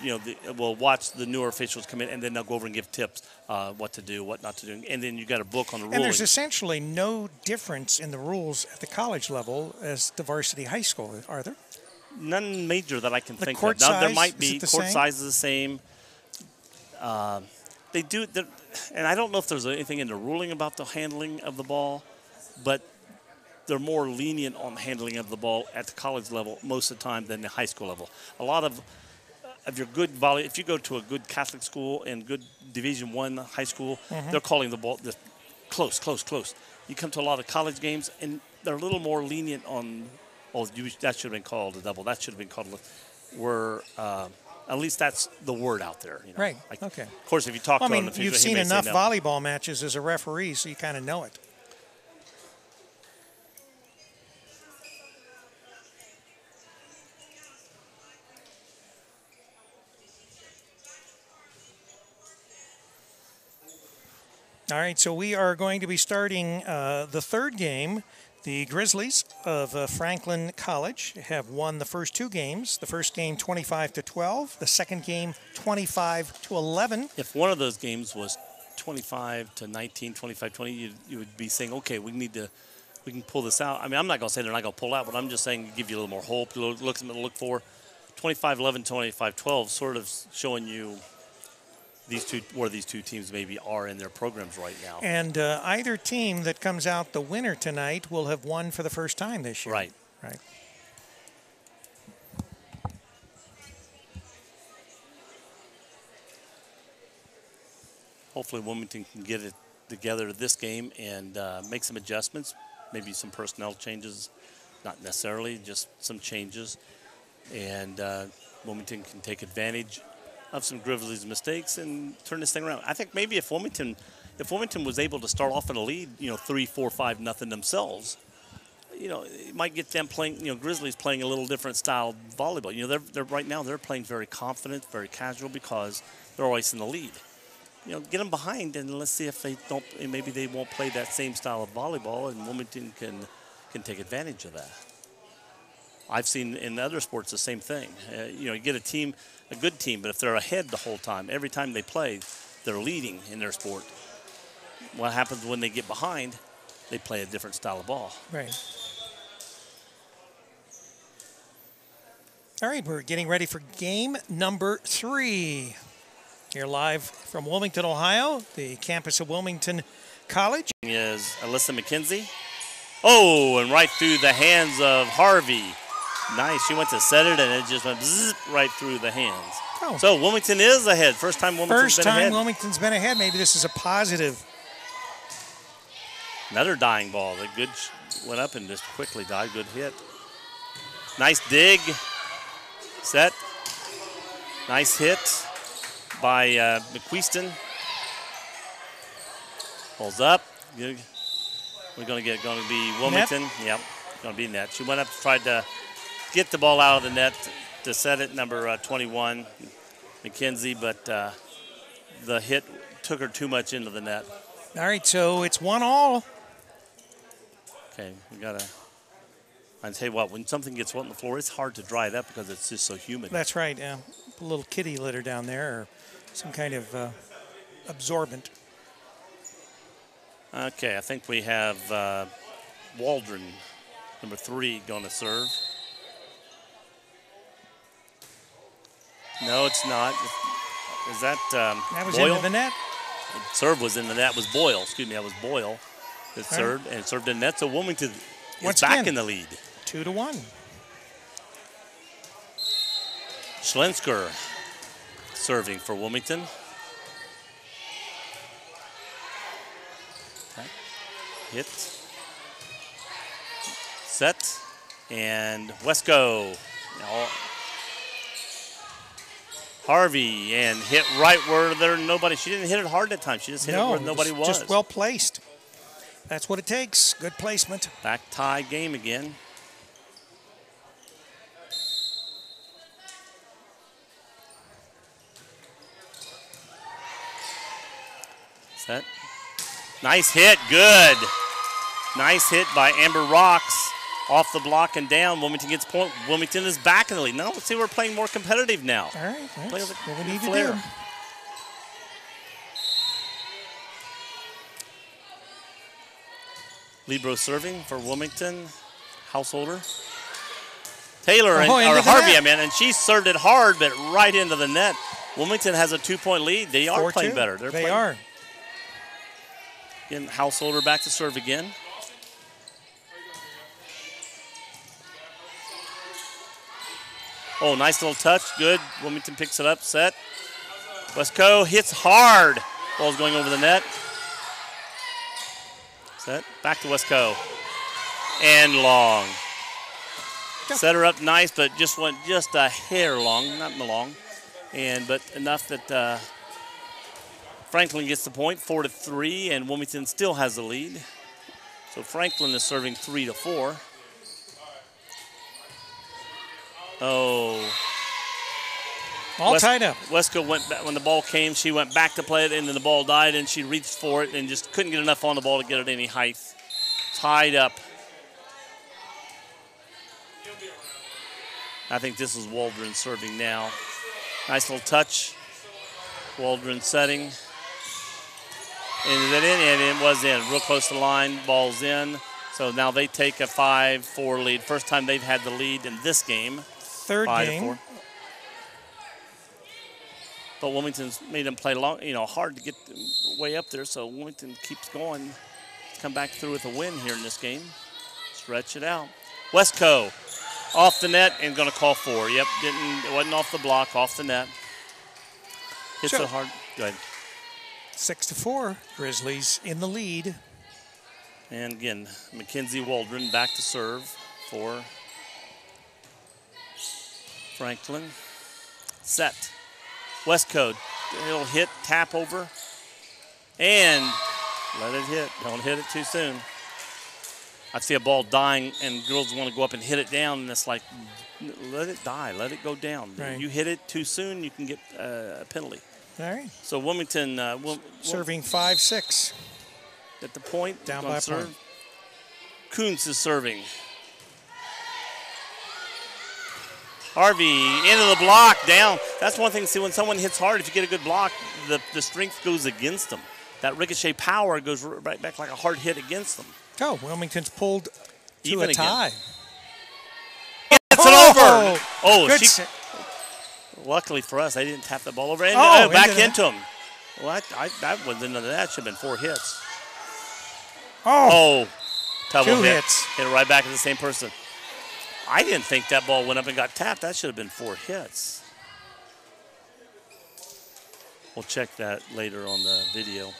will watch the newer officials come in, and then they'll go over and give tips what to do, what not to do, and then you got a book on the rules. And there's essentially no difference in the rules at the college level as the varsity high school, are there? None major that I can think of. Now, there might be. Court size is the same. They do, and I don't know if there's anything in the ruling about the handling of the ball, but they're more lenient on handling of the ball at the college level most of the time than the high school level. A lot of your good volley, if you go to a good Catholic school and good Division I high school, they're calling the ball close. You come to a lot of college games, and they're a little more lenient on, that should have been called a double. That should have been called at least that's the word out there. Right, okay. Of course, if you talk to an official, you've seen enough volleyball matches as a referee, so you kind of know it. All right, so we are going to be starting the third game. The Grizzlies of Franklin College have won the first 2 games. The first game 25-12. The second game 25-11. If one of those games was 25-19, 25-20, you would be saying, okay, we can pull this out. I mean, I'm not going to say they're not going to pull out, but I'm just saying give you a little more hope, look for 25-11, 25-12, sort of showing you where these two teams maybe are in their programs right now. And either team that comes out the winner tonight will have won for the first time this year. Right. Hopefully Wilmington can get it together this game and make some adjustments, maybe some personnel changes, not necessarily, just some changes. And Wilmington can take advantage of some Grizzlies' mistakes and turn this thing around. I think maybe if Wilmington was able to start off in a lead, 3-4-5-0 themselves, it might get them playing, Grizzlies playing a little different style volleyball. They're right now they're playing very confident, very casual because they're always in the lead. Get them behind and let's see if they don't. Maybe they won't play that same style of volleyball, and Wilmington can take advantage of that. I've seen in other sports the same thing. You get a good team, but if they're ahead the whole time, every time they play, they're leading in their sport. What happens when they get behind? they play a different style of ball. Right. All right, we're getting ready for game number 3. Here live from Wilmington, Ohio, the campus of Wilmington College. Is Alyssa McKenzie. Oh, and right through the hands of Harvey. Nice. She went to set it, and it just went right through the hands. Oh. So Wilmington is ahead. First time Wilmington's been ahead. Wilmington's been ahead. Maybe this is a positive. Another dying ball. The good went up and just quickly died. Good hit. Nice dig. Set. Nice hit by McQueeston. Pulls up. We're going to be Wilmington. Net. Yep, going to be net. She went up, tried to get the ball out of the net to set it, number 21, McKenzie, but the hit took her too much into the net. All right, so it's 1-1. Okay, we got to. I tell you what, when something gets wet on the floor, it's hard to dry it up because it's just so humid. That's right. Yeah, a little kitty litter down there, or some kind of absorbent. Okay, I think we have Waldron, number 3, going to serve. No, it's not. Is that That was Boyle? into the net. Serve was in the net. Was Boyle. Excuse me, that was Boyle that served and served in net. So Wilmington is back in the lead. 2-1. Schlensker serving for Wilmington. Okay. Hit. Set. And Wesco. Now, Harvey, and hit right where there nobody. She didn't hit it hard that time. She just hit it where nobody was. Just well placed. That's what it takes. Good placement. Back tie game again. Set. Nice hit. Good. Nice hit by Amber Rocks. Off the block and down. Wilmington gets point. Wilmington is back in the lead. Now let's see, we're playing more competitive now. All right. That's what we need flair. to do. Libro serving for Wilmington. Householder. Taylor, or net. Harvey, and she served it hard, but right into the net. Wilmington has a 2-point lead. They are playing better. They are. Again, Householder back to serve again. Oh, nice little touch. Good. Wilmington picks it up. Set. Wesco hits hard. Ball's going over the net. Set. Back to Wesco. And long. Set her up nice, but just went just a hair long. Not long. But enough that Franklin gets the point. 4-3, and Wilmington still has the lead. So Franklin is serving 3-4. Oh. All tied up. Wesco went back when the ball came. She went back to play it, and then the ball died, and she reached for it and just couldn't get enough on the ball to get it any height. Tied up. I think this is Waldron serving now. Nice little touch. Waldron setting. And is it in? And it was in. Real close to the line. Ball's in. So now they take a 5-4 lead. First time they've had the lead in this game. Third game. 5-4. But Wilmington's made them play long, hard to get way up there. So Wilmington keeps going. Come back through with a win here in this game. Stretch it out. Wesco off the net and going to call 4. Yep, it wasn't off the block, off the net. Hits it hard. Go ahead. 6-4. Grizzlies in the lead. And again, Mackenzie Waldron back to serve for Franklin. Set. Westcoast. It'll hit, tap over, and let it hit. Don't hit it too soon. I see a ball dying, and girls want to go up and hit it down, and it's like, let it die. Let it go down. Right. You hit it too soon, you can get a penalty. All right. So Wilmington serving 5-6. At the point. Down by a point. Kuntz is serving. Harvey into the block, down. That's one thing to see when someone hits hard. If you get a good block, the strength goes against them. That ricochet power goes right back like a hard hit against them. Oh, Wilmington's pulled to even a tie. Again. Gets it over. Oh, luckily for us, I didn't tap the ball over. And back into him. Well, that was another. That should have been 4 hits. Oh, double 2 hit. hits. Hit it right back at the same person. I didn't think that ball went up and got tapped. That should have been 4 hits. We'll check that later on the video.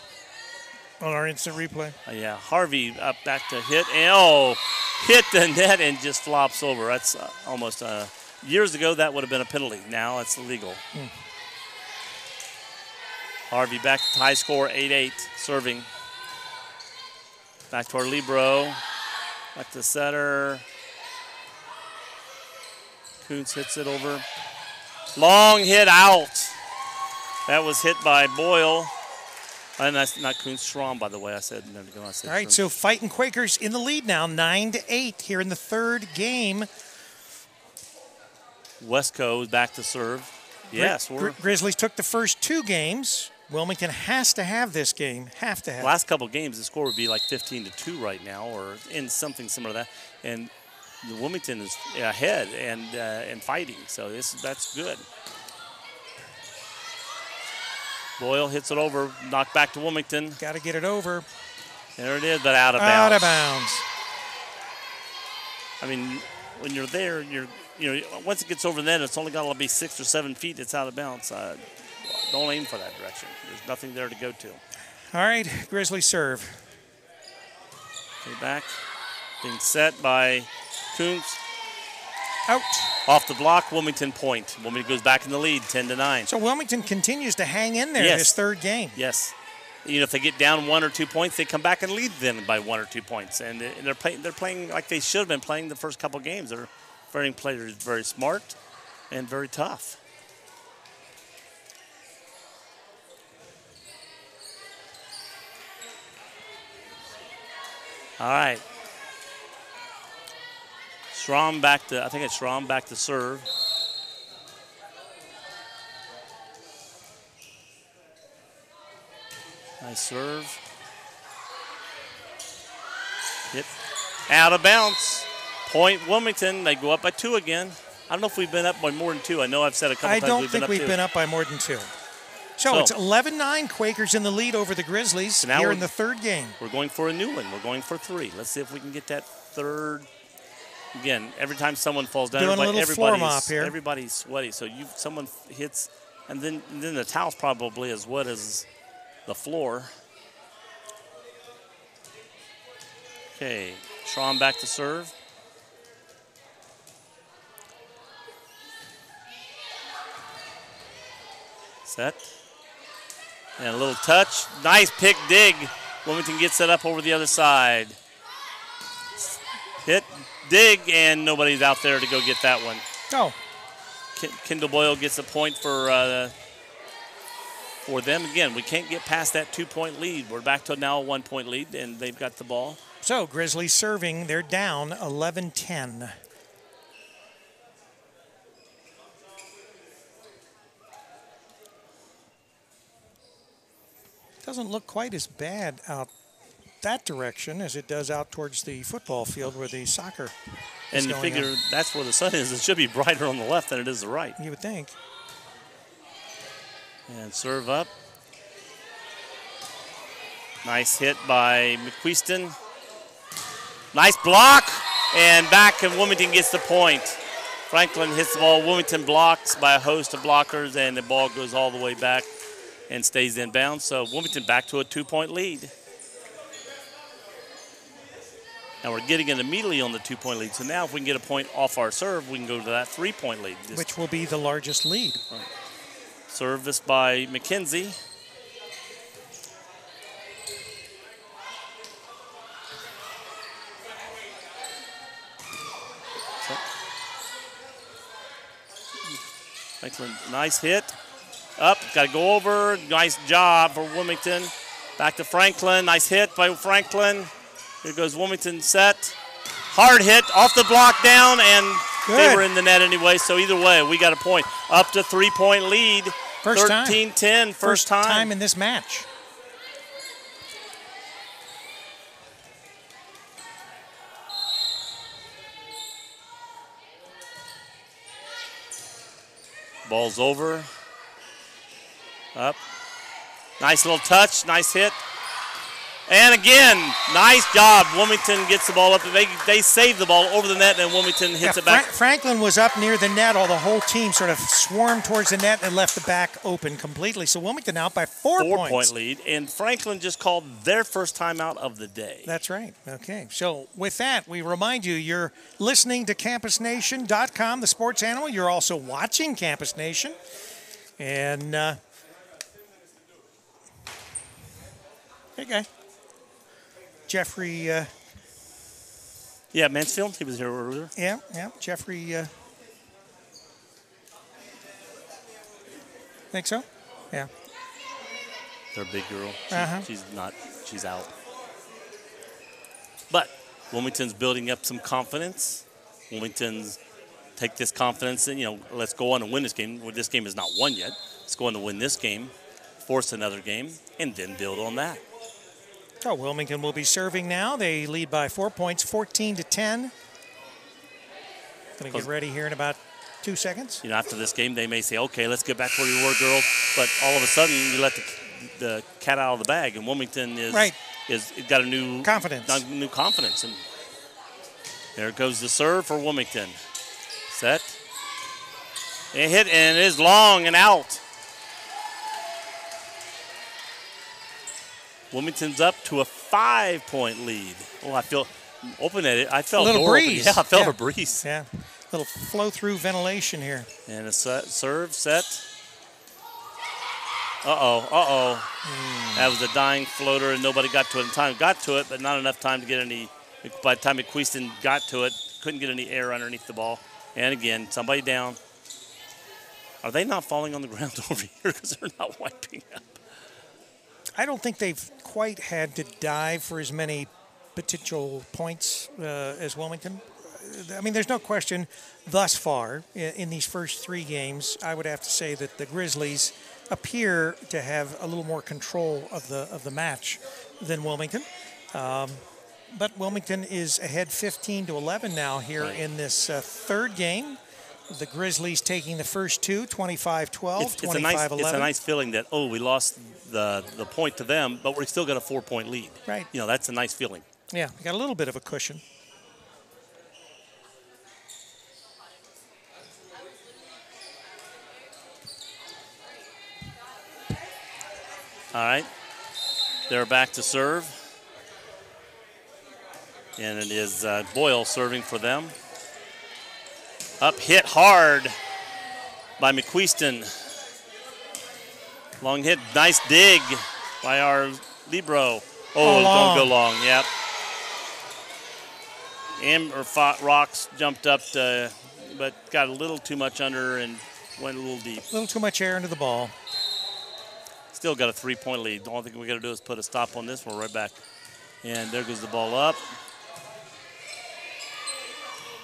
On our instant replay. Yeah, Harvey up back to hit. And, hit the net and just flops over. That's almost years ago that would have been a penalty. Now it's illegal. Harvey back to tie score, 8-8, serving. Back to our libero. Back to setter. Kuntz hits it over. Long hit out. That was hit by Boyle. And that's not Kuntz, Schramm, by the way. I said a minute ago. All right, so Fighting Quakers in the lead now, 9-8 here in the 3rd game. Westco is back to serve. Yes, Grizzlies took the first 2 games. Wilmington has to have this game. Last couple of games, the score would be like 15-2 right now, or in something similar to that. And Wilmington is ahead and fighting, so that's good. Boyle hits it over, knocked back to Wilmington. Got to get it over. There it is, but out of bounds. Out of bounds. I mean, when you're there, once it gets over the net, it's only got to be 6 or 7 feet. It's out of bounds. Don't aim for that direction. There's nothing there to go to. All right, Grizzly serve. Okay, back. Being set by Kuntz. Out. Off the block, Wilmington point. Wilmington goes back in the lead, 10-9. So Wilmington continues to hang in there this 3rd game. Yes. If they get down 1 or 2 points, they come back and lead them by 1 or 2 points. And they're playing like they should have been playing the first couple games. They're players very smart and very tough. All right. Schramm back to serve. Nice serve. Hit out of bounds. Point Wilmington. They go up by 2 again. I don't know if we've been up by more than 2. I know I've said a couple times I don't think we've been up by more than 2. So it's 11-9, Quakers in the lead over the Grizzlies here in the 3rd game. We're going for a new one. We're going for 3. Let's see if we can get that 3rd. Again, every time someone falls down, everybody's sweaty. So someone hits, and then the towel's probably as wet as the floor. Okay, Schramm back to serve. Set. And a little touch. Nice pick dig. Wilmington gets it up over the other side. Hit, dig, and nobody's out there to go get that one. Oh. Kendall Boyle gets a point for them. Again, we can't get past that 2-point lead. We're back to now a 1-point lead, and they've got the ball. So Grizzlies serving. They're down 11-10. Doesn't look quite as bad out that direction as it does out towards the football field where the soccer is and you going figure on. That's where the sun is. It should be brighter on the left than it is the right. You would think. And serve up. Nice hit by McQueeston. Nice block. And back, and Wilmington gets the point. Franklin hits the ball. Wilmington blocks by a host of blockers, and the ball goes all the way back and stays in bounds. So Wilmington back to a 2-point lead. Now we're getting it immediately on the 2-point lead. So now if we can get a point off our serve, we can go to that 3-point lead. Which will be the largest lead. Right. Service by McKenzie. Franklin, nice hit. Up, got to go over. Nice job for Wilmington. Back to Franklin. Nice hit by Franklin. Here goes Wilmington set. Hard hit off the block down, and they were in the net anyway. So either way, we got a point. Up to 3-point lead. First 13-10, first time in this match. Ball's over. Up. Nice little touch. Nice hit. And again, nice job. Wilmington gets the ball up. They save the ball over the net, and Wilmington hits it back. Franklin was up near the net. The whole team sort of swarmed towards the net and left the back open completely. So Wilmington out by 4 points. 4-point lead, and Franklin just called their first timeout of the day. That's right. Okay. So with that, we remind you, you're listening to CampusNation.com, the sports animal. You're also watching Campus Nation. And, hey, guy. Jeffrey. Yeah, Mansfield. He was here earlier. Yeah. Jeffrey. Think so? Yeah. They're a big girl. She's out. But Wilmington's building up some confidence. Wilmington's take this confidence and, let's go on and win this game. Well, this game is not won yet. Let's go on to win this game, force another game, and then build on that. Oh, Wilmington will be serving now. They lead by 4 points, 14-10. Going to get ready here in about 2 seconds. After this game, they may say, okay, let's get back where we were, girls. But all of a sudden, you let the cat out of the bag, and Wilmington is got a new confidence. And there goes the serve for Wilmington. Set. And hit, and it is long and out. Wilmington's up to a 5-point lead. Oh, I feel open at it. I felt a little breeze. Yeah, I felt a breeze. Yeah, a little flow-through ventilation here. And a serve set. Uh-oh. That was a dying floater, and nobody got to it in time. Got to it, but not enough time to get any. By the time McQueeston got to it, couldn't get any air underneath the ball. And again, somebody down. Are they not falling on the ground over here because they're not wiping up? I don't think they've quite had to dive for as many potential points as Wilmington. I mean, there's no question thus far in these first 3 games, I would have to say that the Grizzlies appear to have a little more control of the match than Wilmington. But Wilmington is ahead 15-11 now here in this third game. The Grizzlies taking the first 2, 25-12, 25-11. It's a nice feeling that, we lost the point to them, but we still got a 4-point lead. Right. That's a nice feeling. Yeah, we got a little bit of a cushion. All right. They're back to serve. And it is Boyle serving for them. Up hit hard by McQueeston. Long hit, nice dig by our libero. Oh, don't go long, yep. Amber Rocks jumped up, but got a little too much under and went a little deep. A little too much air into the ball. Still got a 3-point lead. The only thing we got to do is put a stop on this one right back. And there goes the ball up.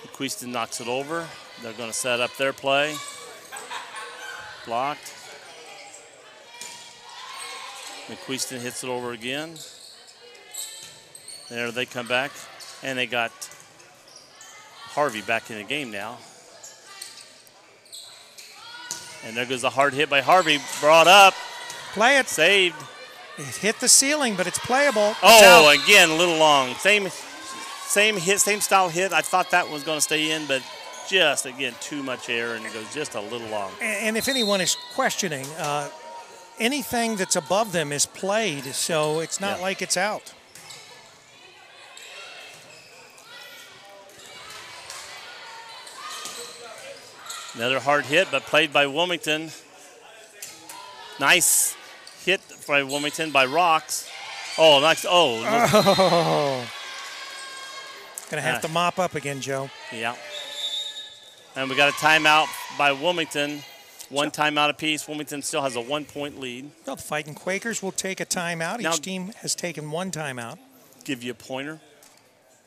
McQueeston knocks it over. They're going to set up their play. Blocked. McQueeston hits it over again. There they come back, and they got Harvey back in the game now. And there goes the hard hit by Harvey. Brought up. Play it. Saved. It hit the ceiling, but it's playable. Again, a little long. Same hit, same style hit. I thought that was going to stay in, but just, again, too much air, and it goes just a little long. And if anyone is questioning, anything that's above them is played, so it's not like it's out. Another hard hit, but played by Wilmington. Nice hit by Wilmington by Rocks. Oh, nice. Oh. Going to have to mop up again, Joe. Yeah. And we got a timeout by Wilmington. One timeout apiece. Wilmington still has a 1-point lead. Well, the Fighting Quakers will take a timeout. Each team has taken one timeout. Give you a pointer.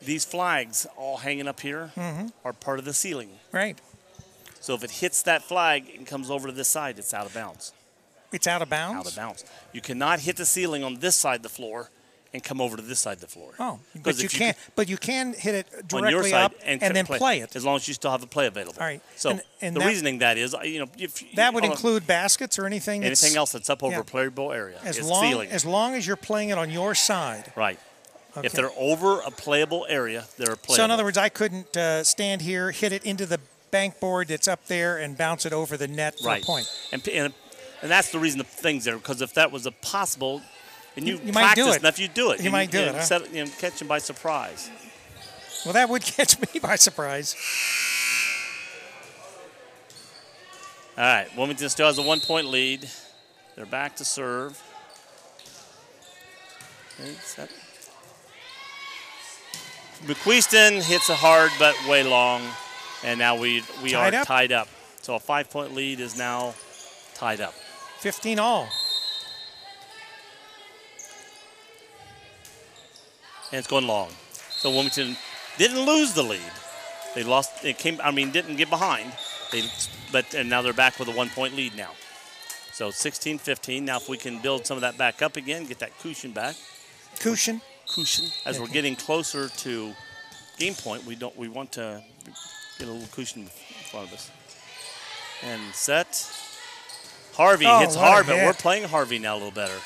These flags all hanging up here are part of the ceiling. Right. So if it hits that flag and comes over to this side, it's out of bounds. It's out of bounds? Out of bounds. You cannot hit the ceiling on this side of the floor and come over to this side of the floor. Oh, but you can hit it directly up and then play it as long as you still have the play available. All right. So the reasoning that is, if that would include baskets or anything else that's up over a playable area. As long as you're playing it on your side. Right. Okay. If they're over a playable area, they're playable. So in other words, I couldn't stand here, hit it into the bank board that's up there, and bounce it over the net for a point. And that's the reason the thing's there, because if that was possible. And you might do it. Enough, you do it. You might do it. Huh? Catch them by surprise. Well, that would catch me by surprise. All right, Wilmington still has a 1-point lead. They're back to serve. McQueeston hits it hard but way long, and now we are tied up. So a 5-point lead is now tied up. 15 all. And it's going long. So Wilmington didn't lose the lead. They lost. Didn't get behind. And now they're back with a 1-point lead now. So 16-15. Now if we can build some of that back up again, get that cushion back. Cushion. As we're getting closer to game point, we want to get a little cushion in front of us. And set. Harvey hits hard, but we're playing Harvey now a little better.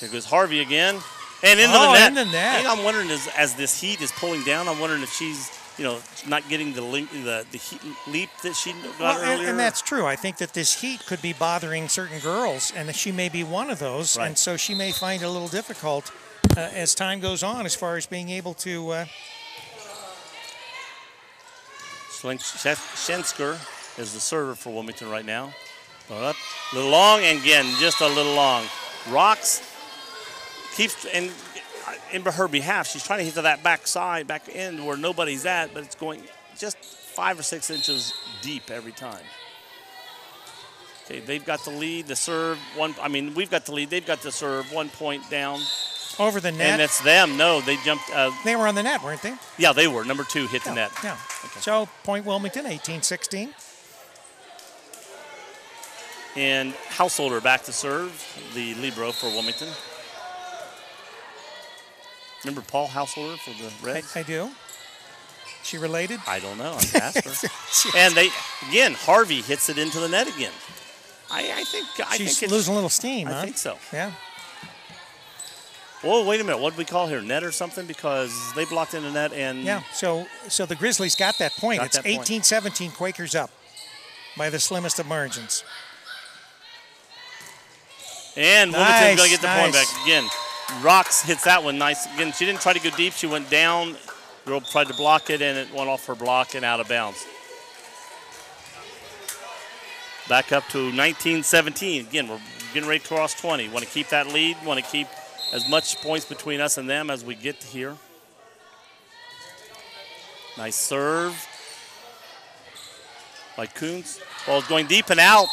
Here goes Harvey again, and into the net. And I'm wondering, as this heat is pulling down, I'm wondering if she's, not getting the leap that she got earlier. And that's true. I think that this heat could be bothering certain girls, and that she may be one of those. Right. And so she may find it a little difficult as time goes on, as far as being able to. Schensker is the server for Wilmington right now. Up, a little long, and again, just a little long. Rocks keeps in her behalf. She's trying to hit to that back end where nobody's at, but it's going just 5 or 6 inches deep every time. Okay, they've got the lead. The serve we've got the lead. They've got the serve. 1 point down. Over the net. And it's them. No, they jumped. They were on the net, weren't they? Yeah, they were. Number 2 hit the net. Yeah. Okay. So point Wilmington, 18-16. And Householder back to serve, the libero for Wilmington. Remember Paul Householder for the Reds? I do. She related? I don't know. I can ask her. And Harvey hits it into the net again. I think she's losing a little steam, huh? I think so. Yeah. Oh, wait a minute. What did we call here? Net or something? Because they blocked in the net and... Yeah, so the Grizzlies got that point. It's 18-17, Quakers up by the slimmest of margins. And Wilmington's going to get the point back. Again, Rocks hits that one nice. Again, she didn't try to go deep. She went down. The girl tried to block it, and it went off her block and out of bounds. Back up to 19-17. Again, we're getting ready to cross 20. Want to keep that lead. Want to keep as much points between us and them as we get to here. Nice serve by Coons. Ball's going deep and out.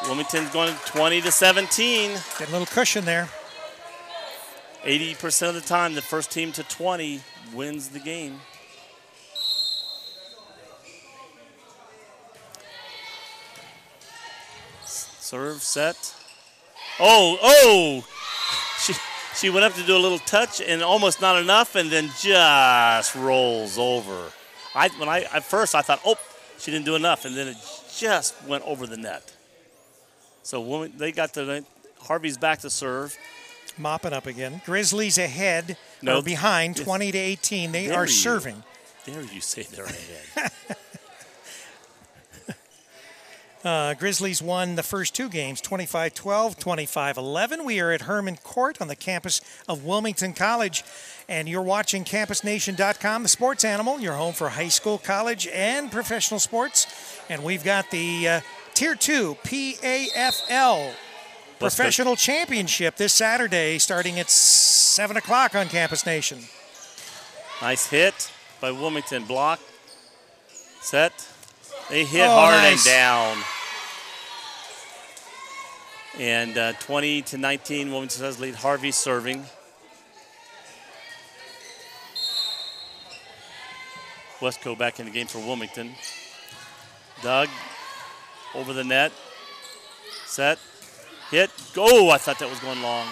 Wilmington's going 20-17. Get a little cushion there. 80% of the time, the first team to 20 wins the game. Serve, set. Oh! She went up to do a little touch and almost not enough, and then just rolls over. At first I thought, she didn't do enough, and then it just went over the net. So they got Harvey's back to serve. Mopping up again. Grizzlies ahead, or behind, 20-18. They are serving. There you say they're ahead. Grizzlies won the first 2 games, 25-12, 25-11. We are at Hermann Court on the campus of Wilmington College, and you're watching CampusNation.com, the sports animal, your home for high school, college, and professional sports. And we've got the Tier 2 PAFL Professional Championship this Saturday, starting at 7 o'clock on Campus Nation. Nice hit by Wilmington. Block. Set. They hit hard and down. And 20-19, Wilmington has lead. Harvey serving. Westco back in the game for Wilmington. Doug over the net. Set. Hit. Oh, I thought that was going long.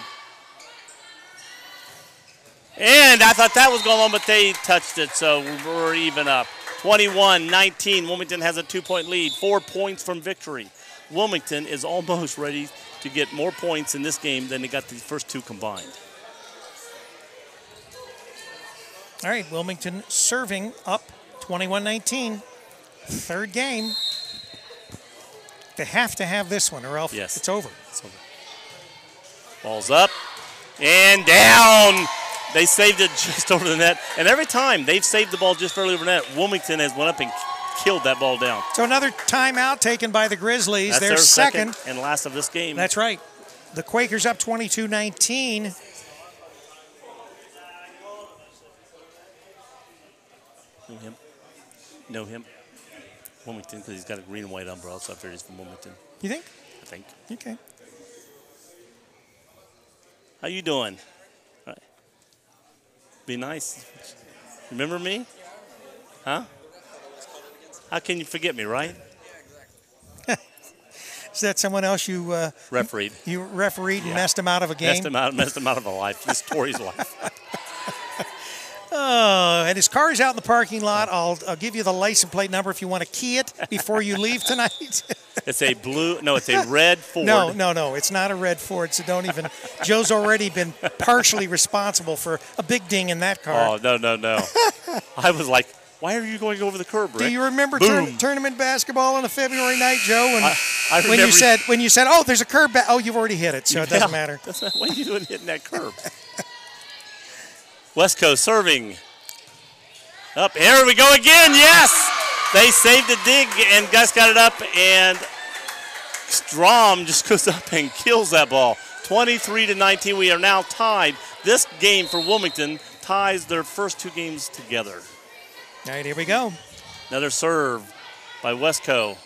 And I thought that was going long, but they touched it, so we're even up. 21-19. Wilmington has a 2-point lead. 4 points from victory. Wilmington is almost ready to get more points in this game than they got the first 2 combined. All right, Wilmington serving up 21-19. Third game. They have to have this one or else it's over. It's over. Ball's up and down. They saved it just over the net. And every time they've saved the ball just barely over the net, Wilmington has went up and killed that ball down. So another timeout taken by the Grizzlies. That's their second and last of this game. That's right. The Quakers up 22-19. Know him? Know him? Wilmington, because he's got a green and white umbrella, so I figured he's from Wilmington. You think? I think. Okay. How you doing? All right. Be nice. Remember me? Huh? How can you forget me, right? Is that someone else you refereed? You refereed and messed him out of a game? Messed him out of a life. This Tory's life. Oh, and his car is out in the parking lot. I'll give you the license plate number if you want to key it before you leave tonight. It's a it's a red Ford. No, it's not a red Ford, so don't even. Joe's already been partially responsible for a big ding in that car. Oh, no. I was like, why are you going over the curb, Rick? Do you remember tournament basketball on a February night, Joe? And I when you said, oh, there's a curb, you've already hit it, so it doesn't matter. What are you doing hitting that curb? West Coast serving. Up, here we go again, yes! They saved the dig, and Gus got it up, and Strom just goes up and kills that ball. 23-19, we are now tied. This game for Wilmington ties their first 2 games together. All right, here we go. Another serve by Westco.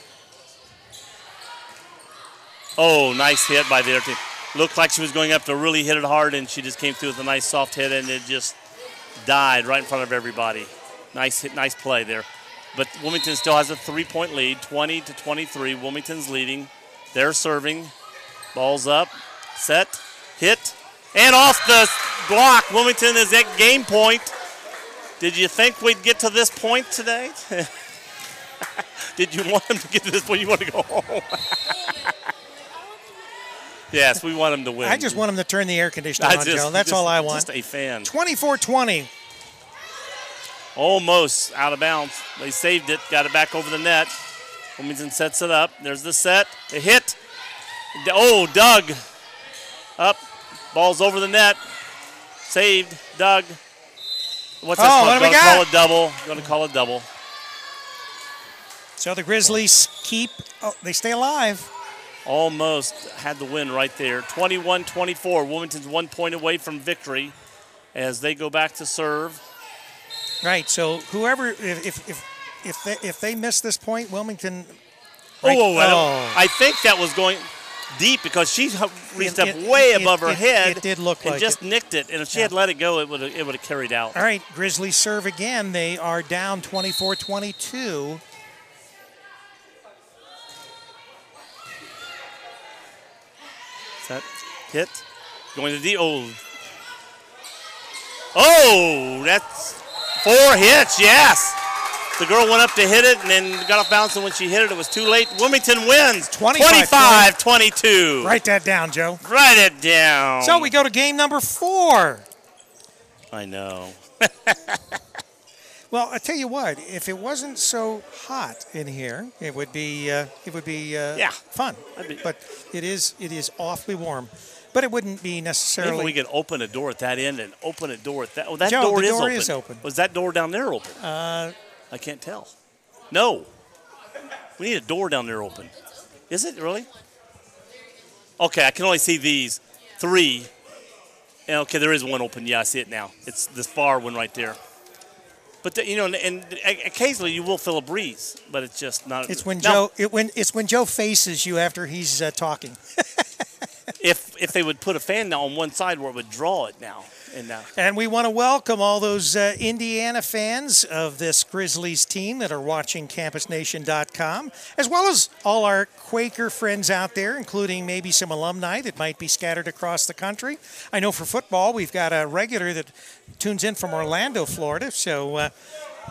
Oh, nice hit by the other team. Looked like she was going up to really hit it hard, and she just came through with a nice soft hit, and it just died right in front of everybody. Nice hit, nice play there. But Wilmington still has a 3-point lead, 20-23. Wilmington's leading. They're serving. Ball's up, set, hit, and off the block. Wilmington is at game point. Did you think we'd get to this point today? Did you want them to get to this point? You want to go home? Yes, we want them to win. I just want them to turn the air conditioner on, Joe. That's all I want. Just a fan. 24-20. Almost out of bounds. They saved it, got it back over the net. Wilmington sets it up. There's the set. A hit. Oh, Doug. Up. Ball's over the net. Saved. Doug. What's that called? What do we got? Call it double. Going to call it double. So the Grizzlies they stay alive. Almost had the win right there. 21-24. Wilmington's 1 point away from victory as they go back to serve. Right. So whoever, if they miss this point, Wilmington. I think that was going deep because she reached up way above her head. It did look like it. Just nicked it, and if she had let it go, it would have carried out. All right, Grizzlies serve again. They are down 24-22. Set, hit, going to the Oh, that's 4 hits, yes. The girl went up to hit it and then got off balance, and when she hit it, it was too late. Wilmington wins 25-22. Write that down, Joe. Write it down. So we go to game number 4. I know. Well, I tell you what, if it wasn't so hot in here, it would be fun. But it is awfully warm. But it wouldn't be necessarily. Maybe we could open a door at that end and open a door at that. Oh, that Joe, door, the door is open. Was that door down there open? I can't tell. No. We need a door down there open. Is it really? Okay, I can only see these 3. Okay, there is one open. Yeah, I see it now. It's this far one right there. But and occasionally you will feel a breeze, but it's just not. It's when Joe faces you after he's talking. If they would put a fan now on one side where it would draw it now, And we want to welcome all those Indiana fans of this Grizzlies team that are watching campusnation.com, as well as all our Quaker friends out there, including maybe some alumni that might be scattered across the country. I know for football, we've got a regular that tunes in from Orlando, Florida. So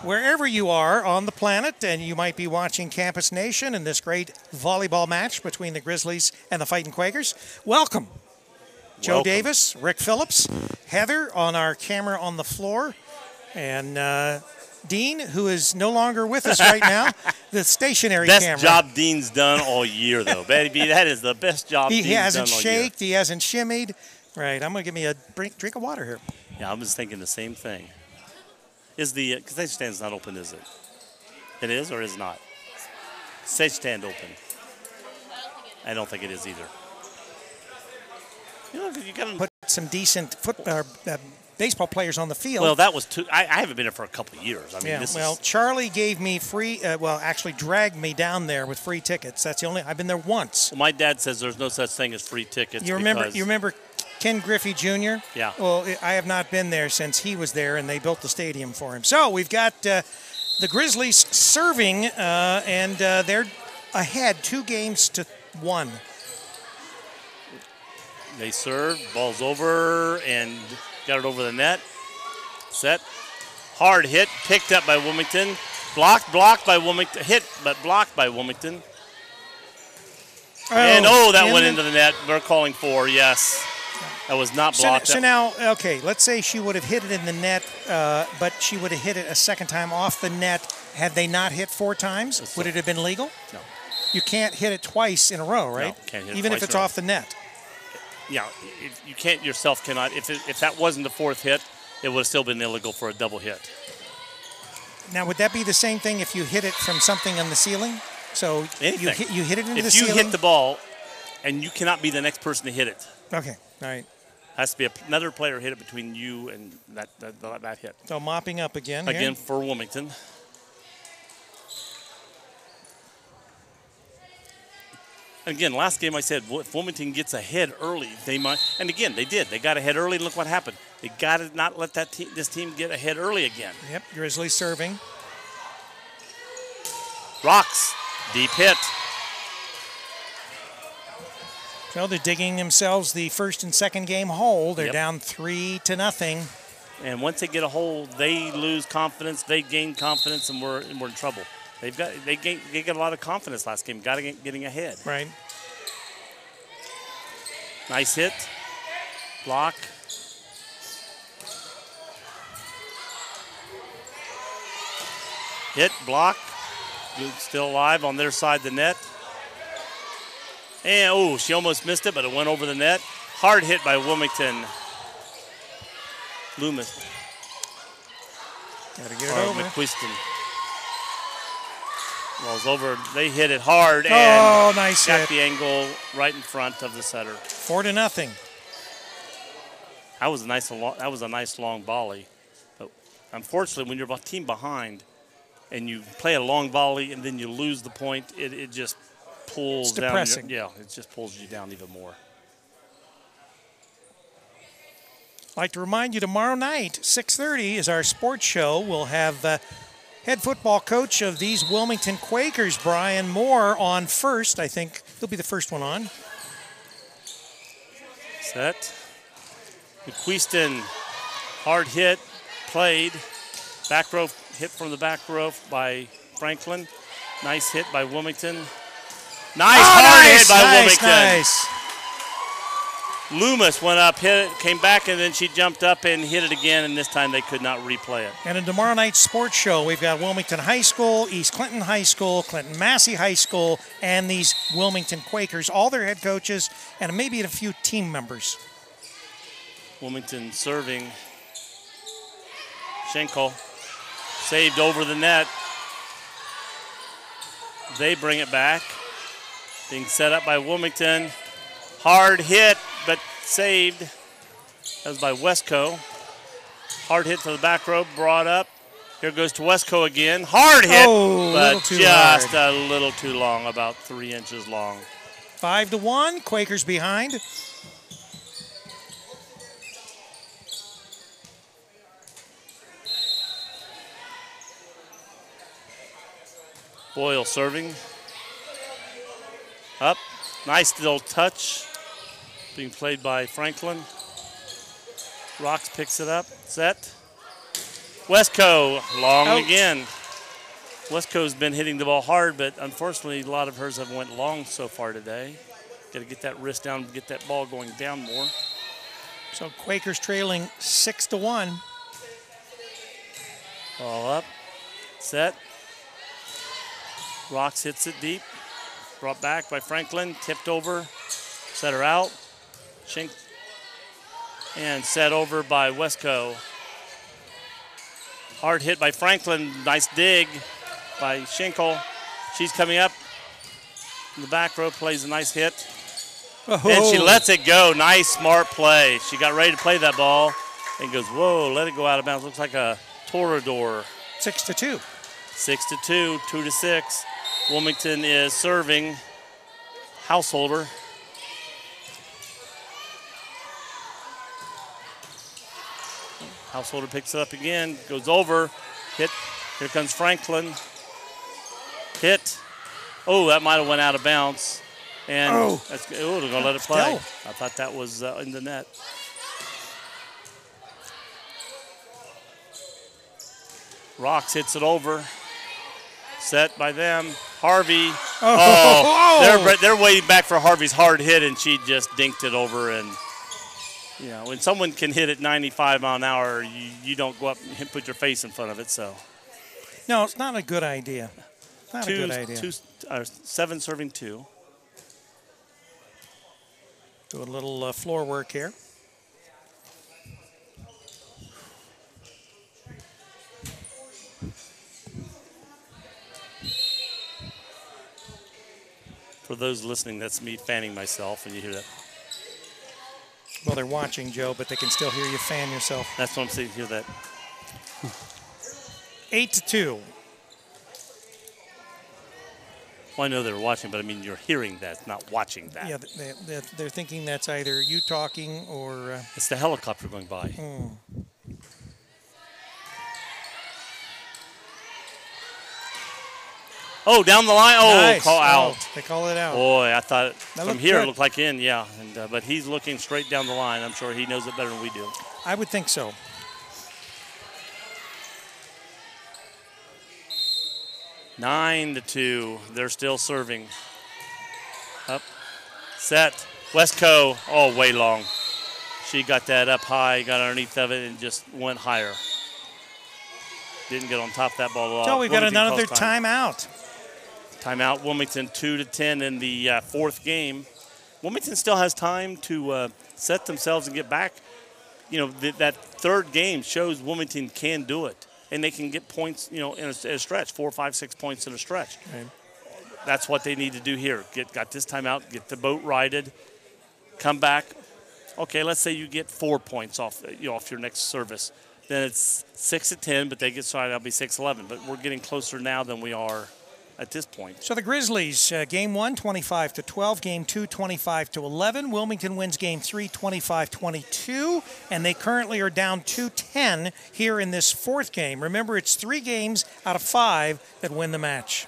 wherever you are on the planet and you might be watching Campus Nation and this great volleyball match between the Grizzlies and the Fighting Quakers, welcome. Joe Davis, Rick Phillips, Heather on our camera on the floor, and Dean, who is no longer with us right now, the stationary camera. Best job Dean's done all year, though. Baby, that is the best job Dean's done all year. He hasn't shaked. He hasn't shimmied. Right, I'm going to give me a drink of water here. Yeah, I was thinking the same thing. Is the stage stand not open, is it? It is or is not? Stage stand open. I don't think it is either. You know, you got to put some decent baseball players on the field. Well, that was too. I haven't been there for a couple of years. I mean, yeah, Charlie gave me free. Actually, dragged me down there with free tickets. That's the only. I've been there once. Well, my dad says there's no such thing as free tickets. You remember Ken Griffey Jr.? Yeah. Well, I have not been there since he was there, and they built the stadium for him. So we've got the Grizzlies serving, and they're ahead 2-1. They serve, ball's over, and got it over the net. Set. Hard hit, picked up by Wilmington. Blocked by Wilmington. Hit, but blocked by Wilmington. And that went into the net. We're calling for, yes. That was not blocked. So now, okay, let's say she would have hit it in the net, but she would have hit it a second time off the net. Had they not hit 4 times, would it have been legal? No. You can't hit it twice in a row, right? No, can't hit it even if it's off the net. Yeah, you can't yourself cannot. If that wasn't the 4th hit, it would have still been illegal for a double hit. Now, would that be the same thing if you hit it from something on the ceiling? So you hit it into the ceiling? If you hit the ball, and you cannot be the next person to hit it. Okay, all right. Has to be another player hit it between you and that hit. So mopping up again. Again for Wilmington. And again, last game I said, if Wilmington gets ahead early, they might. And again, they did. They got ahead early, and look what happened. They got to not let this team get ahead early again. Yep, Grizzlies serving. Rocks, deep hit. Well, they're digging themselves the first and second game hole. They're down 3-0. And once they get a hole, they lose confidence. They gain confidence, and we're in trouble. They got a lot of confidence last game. Got to getting ahead. Right. Nice hit. Block. Hit, block. Still alive on their side of the net. And, she almost missed it, but it went over the net. Hard hit by Wilmington. Loomis. Got to get it over. McQuiston. Ball's over. They hit it hard and nice got hit. The angle right in front of the setter. 4-0. That was a nice long volley. But unfortunately, when you're a team behind and you play a long volley and then you lose the point, it just pulls it's depressing. down. It just pulls you down even more. I'd like to remind you tomorrow night, 6:30 is our sports show. We'll have head football coach of these Wilmington Quakers, Brian Moore, on first. I think he'll be the first one on. Set. McQuiston, hard hit, played. Back row hit from the back row by Franklin. Nice hit by Wilmington. Hit by Wilmington. Nice. Loomis went up, hit it, came back, and then she jumped up and hit it again, and this time they could not replay it. And in tomorrow night's sports show, we've got Wilmington High School, East Clinton High School, Clinton Massey High School, and these Wilmington Quakers, all their head coaches, and maybe a few team members. Wilmington serving. Schenkel saved over the net. They bring it back. Being set up by Wilmington. Hard hit, but saved. That was by Westco. Hard hit to the back row, brought up. Here goes to Westco again. Hard hit, but just a little too long, about 3 inches long. 5-1, Quakers behind. Boyle serving. Up. Nice little touch. Being played by Franklin. Rocks picks it up. Set. Westco, long Out. again. Westco's been hitting the ball hard, but unfortunately a lot of hers have went long so far today. Got to get that wrist down, get that ball going down more. So Quakers trailing 6-1. Ball up. Set. Rocks hits it deep. Brought back by Franklin. Tipped over. Set her out. Shink. And set over by Westco. Hard hit by Franklin. Nice dig by Schinkel. She's coming up in the back row, plays a nice hit. Oh. And she lets it go. Nice, smart play. She got ready to play that ball and goes, whoa, let it go out of bounds. Looks like a Torador. 6-2. 6-2, 2-6. Wilmington is serving. Householder. Householder picks it up again, goes over, hit. Here comes Franklin. Hit. Oh, that might have went out of bounds. And they're going to let it play. Still. I thought that was in the net. Rocks hits it over. Set by them. Harvey. They're waiting back for Harvey's hard hit, and she just dinked it over. And you know, when someone can hit it 95 mile an hour, you don't go up and put your face in front of it. So. No, it's not a good idea. Not a good idea. 7 serving 2. Do a little floor work here. For those listening, that's me fanning myself, and you hear that. Well, they're watching, Joe, but they can still hear you fan yourself. That's what I'm saying. Hear that. 8-2. Well, I know they're watching, but I mean you're hearing that, not watching that. Yeah, they're thinking that's either you talking or... It's the helicopter going by. Oh, down the line. Oh, nice. Call out. They call it out. Boy, I thought from here good. it looked like in, yeah. And but he's looking straight down the line. I'm sure he knows it better than we do. I would think so. Nine to 2. They're still serving. Up. Set. Westco. Oh, way long. She got that up high, got underneath of it, and just went higher. Didn't get on top of that ball at all. So we've got another timeout. Timeout. Wilmington 2-10 in the fourth game. Wilmington still has time to set themselves and get back. You know, that third game shows Wilmington can do it. And they can get points, you know, in a stretch, 4, 5, 6 points in a stretch. Right. That's what they need to do here. Got this time out, get the boat righted, come back. Okay, let's say you get 4 points off your next service. Then it's 6-10, but they get started. That'll be 6-11. But we're getting closer now than we are at this point. So the Grizzlies, game 1, 25-12. Game 2, 25-11. Wilmington wins game 3, 25-22. And they currently are down 2-10 here in this fourth game. Remember, it's 3 games out of 5 that win the match.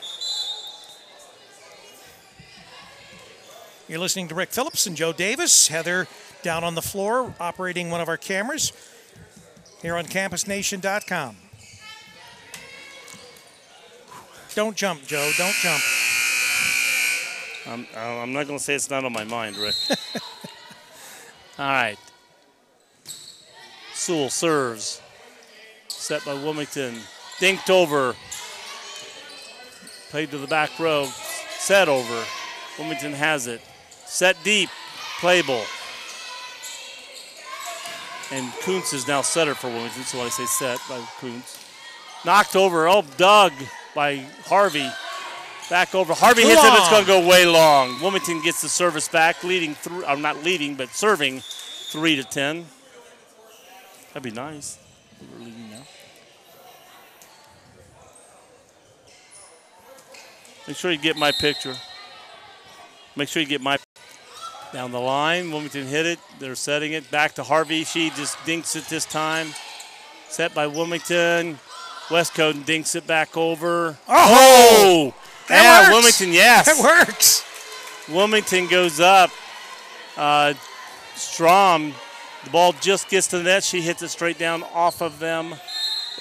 You're listening to Rick Phillips and Joe Davis. Heather down on the floor operating one of our cameras here on campusnation.com. Don't jump, Joe. Don't jump. I'm not going to say it's not on my mind, Rick. All right. Sewell serves. Set by Wilmington. Dinked over. Played to the back row. Set over. Wilmington has it. Set deep. Playable. And Kuntz is now setter for Wilmington, so when I say set by Kuntz. Knocked over. Oh, dug by Harvey. Back over. Harvey hits it, it's going to go way long. Wilmington gets the service back, leading through. I'm not leading, but serving 3-10. That'd be nice. We're leading now. Make sure you get my picture. Make sure you get my down the line. Wilmington hit it. They're setting it back to Harvey. She just dinks it this time. Set by Wilmington. Westcote dinks it back over. Oh! That works. Wilmington, yes. That works. Wilmington goes up. Strom, the ball just gets to the net. She hits it straight down off of them,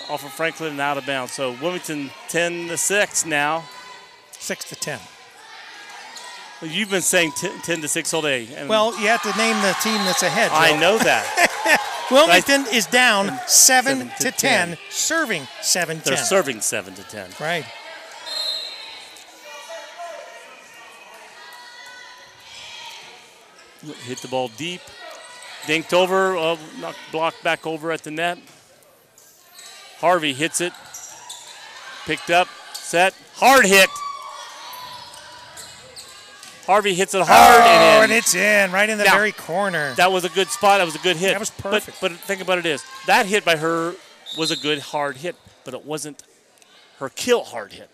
off of Franklin and out of bounds. So Wilmington 10-6 now. 6-10. Well, you've been saying 10-6 all day. Well, you have to name the team that's ahead, Joe. I know that. Wilmington is down 7-10, serving 7-10. They're serving 7-10. Right. Hit the ball deep. Dinked over, blocked back over at the net. Harvey hits it. Picked up, set, hard hit. Harvey hits it hard and it's in, right in the very corner. That was a good spot. That was a good hit. That was perfect. But think about it is, that hit by her was a good hard hit, but it wasn't her kill hard hit.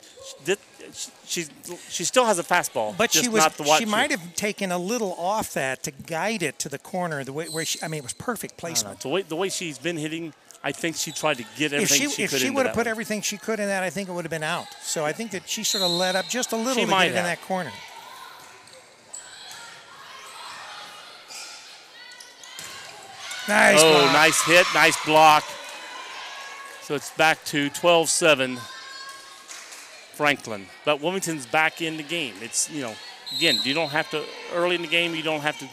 She still has a fastball, but just she was. Not the She might have taken a little off that to guide it to the corner. The way where she, I mean, it was perfect placement. The way she's been hitting, I think she tried to get everything she could. If she would have put everything she could in that, I think it would have been out. So I think that she sort of let up just a little to get it in that corner. Nice block. Nice hit, nice block. So it's back to 12-7 Franklin. But Wilmington's back in the game. It's, again, you don't have to, early in the game, you don't have to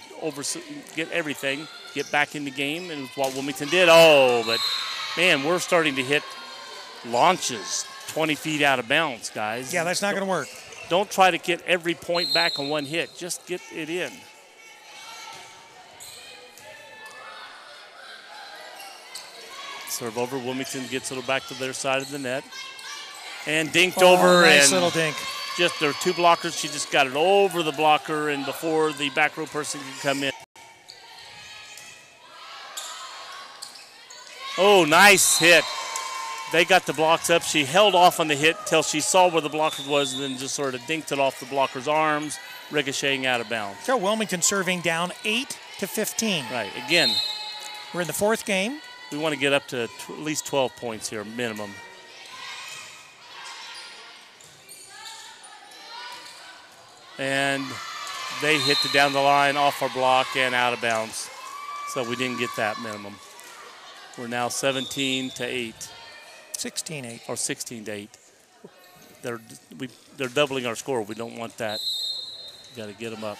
get everything. Get back in the game, and what Wilmington did. But, man, we're starting to hit launches 20 feet out of bounds, guys. Yeah, that's not going to work. Don't try to get every point back on one hit. Just get it in. Serve over. Wilmington gets it back to their side of the net. And dinked over. Nice little dink. Just there are two blockers. She just got it over the blocker and before the back row person can come in. Oh, nice hit. They got the blocks up. She held off on the hit until she saw where the blocker was and then just sort of dinked it off the blocker's arms, ricocheting out of bounds. So Wilmington serving down 8-15. Right. Again, we're in the fourth game. We want to get up to at least 12 points here, minimum. And they hit it down the line, off our block, and out of bounds. So we didn't get that minimum. We're now 17-8. 16-8. Or 16-8. They're doubling our score. We don't want that. Got to get them up.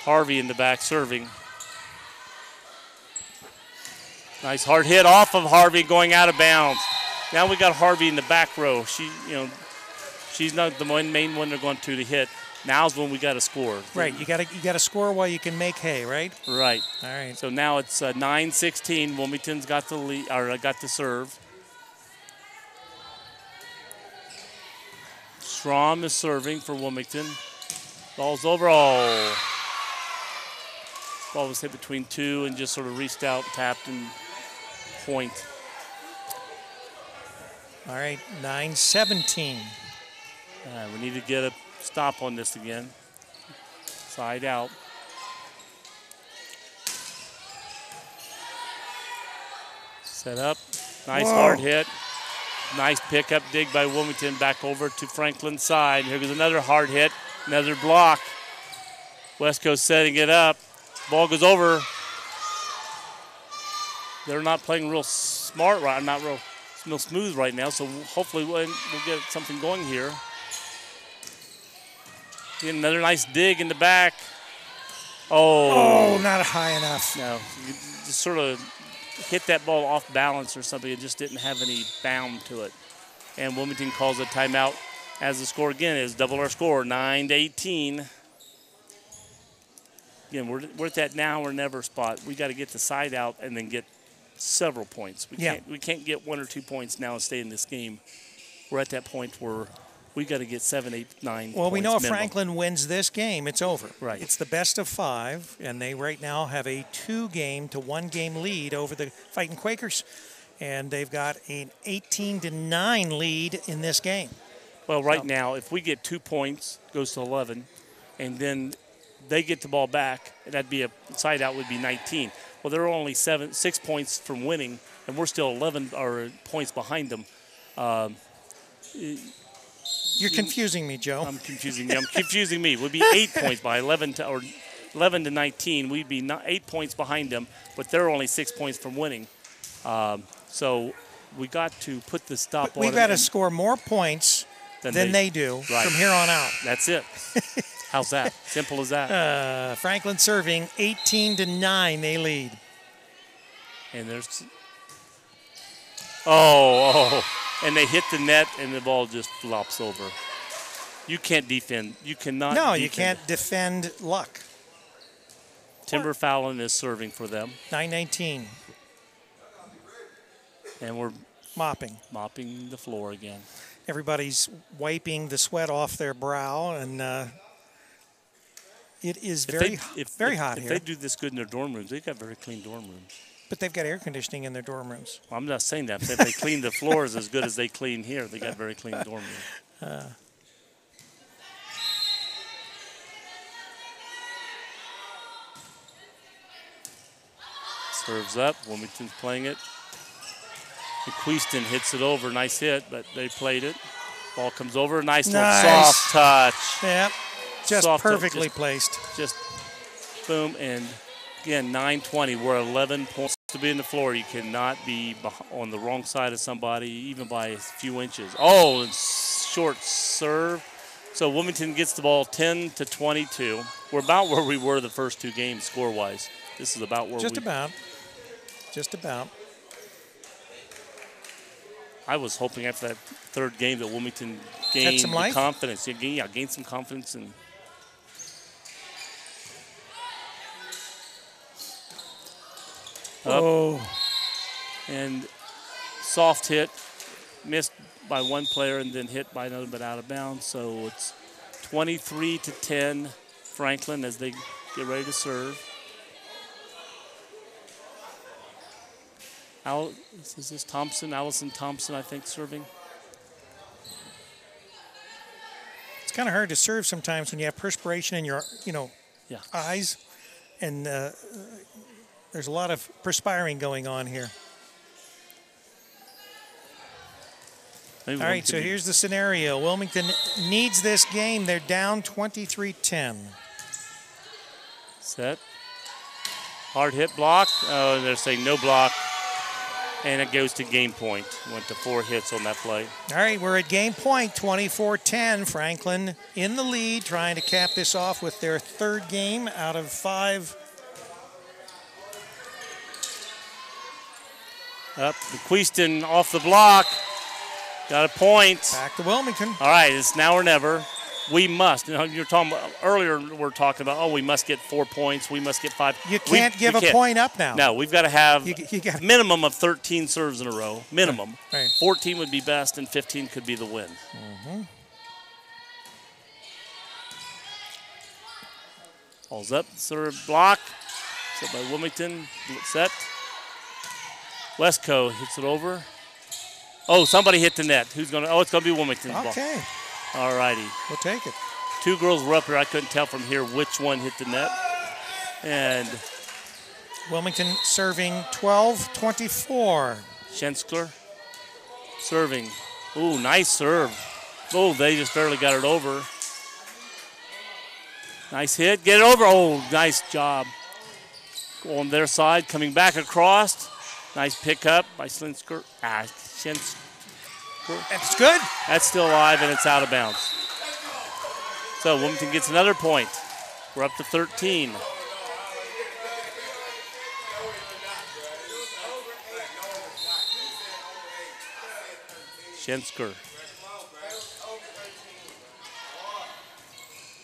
Harvey in the back serving. Nice hard hit off of Harvey, going out of bounds. Now we got Harvey in the back row. She's not the main one they're going to hit. Now's when we got to score. Right, you got to score while you can make hay, right? Right. All right. So now it's 9-16. Wilmington's got the lead, or got the serve. Strom is serving for Wilmington. Ball's over. Oh. Ball was hit between two and just sort of reached out, tapped, and point. All right, 9-17. We need to get a stop on this again. Side out. Set up. Nice hard hit. Nice pickup dig by Wilmington back over to Franklin's side. Here goes another hard hit. Another block. West Coast setting it up. Ball goes over. They're not playing real smart right, not real smooth right now, so hopefully we'll get something going here. Another nice dig in the back. Oh, not high enough. No, you just sort of hit that ball off balance or something. It just didn't have any bound to it. And Wilmington calls a timeout as the score again is double our score, 9-18. Again, we're at that now or never spot. We got to get the side out and then get several points. We can't get 1 or 2 points now and stay in this game. We're at that point where we got to get 7, 8, 9 Well, we know if minimum. Franklin wins this game, it's over. Right. It's the best of 5, and they right now have a 2-game to 1-game lead over the Fighting Quakers, and they've got an 18-9 lead in this game. Well, right now, if we get 2 points, goes to 11, and then they get the ball back, and that'd be a side out would be 19. Well, they're only 6 points from winning, and we're still 11 points behind them. You're confusing me, Joe. I'm confusing you. I'm confusing me. We'd be 8 points by 11 to 19. We'd be 8 points behind them, but they're only 6 points from winning. So we got to put the stop on. We've got to score more points than they do from here on out. That's it. How's that? Simple as that. Franklin serving 18-9. They lead. And there's and they hit the net and the ball just flops over. You can't defend. You cannot. No, defend. You can't defend luck. Timber Fallon is serving for them. 9-19. And we're mopping the floor again. Everybody's wiping the sweat off their brow, and it is very hot here. If they do this good in their dorm rooms, they've got very clean dorm rooms. But they've got air conditioning in their dorm rooms. Well, I'm not saying that. But if they clean the floors as good as they clean here, they got very clean dorm rooms. Serves up. Wilmington's playing it. Queaston hits it over. Nice hit, but they played it. Ball comes over. Nice. Little soft touch. Yep. Just soft perfectly placed. Just boom. And again, 9:20. We're 11 points to be in the floor. You cannot be on the wrong side of somebody, even by a few inches. Oh, it's short serve. So Wilmington gets the ball 10-22. We're about where we were the first two games score-wise. This is about where Just about. I was hoping after that third game that Wilmington gained some confidence. Gained some confidence. And and soft hit, missed by one player and then hit by another, but out of bounds. So it's 23-10 Franklin as they get ready to serve. Is this Thompson? Allison Thompson, I think, serving. It's kind of hard to serve sometimes when you have perspiration in your, eyes, and there's a lot of perspiring going on here. All right, so here's the scenario. Wilmington needs this game. They're down 23-10. Set. Hard hit block. Oh, they're saying no block. And it goes to game point. Went to 4 hits on that play. All right, we're at game point, 24-10. Franklin in the lead, trying to cap this off with their third game out of 5. Up, Queaston off the block. Got a point. Back to Wilmington. All right, it's now or never. We must. You're talking about earlier. We're talking about we must get 4 points. We must get 5. You can't give a point up now. No, we've got to have a minimum of 13 serves in a row. Minimum. Right. 14 would be best, and 15 could be the win. Mm-hmm. Ball's up. Serve block. Set by Wilmington. Set. Westco hits it over. Oh, somebody hit the net. Who's going to? Oh, it's going to be Wilmington's ball. Okay. All righty. We'll take it. 2 girls were up here. I couldn't tell from here which one hit the net. And Wilmington serving 12-24. Schenskler serving. Ooh, nice serve. Oh, they just barely got it over. Nice hit. Get it over. Oh, nice job. On their side, coming back across. Nice pickup by Schenskler. That's good. That's still alive, and it's out of bounds. So Wilmington gets another point. We're up to 13. Schenskler.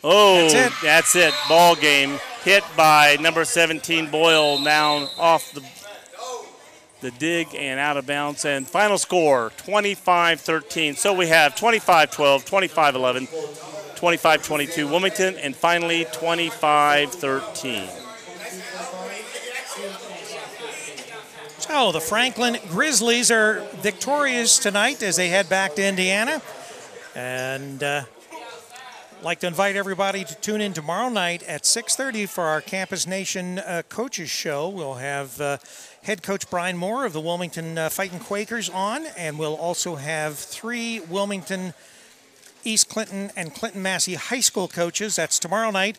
Oh, that's it. Ball game. Hit by number 17, Boyle, now off the dig and out of bounds. And final score, 25-13. So we have 25-12, 25-11, 25-22 Wilmington, and finally 25-13. So the Franklin Grizzlies are victorious tonight as they head back to Indiana. And I'd like to invite everybody to tune in tomorrow night at 6:30 for our Campus Nation Coaches Show. We'll have head coach Brian Moore of the Wilmington Fighting Quakers on, and we'll also have 3 Wilmington East Clinton and Clinton Massey High School coaches. That's tomorrow night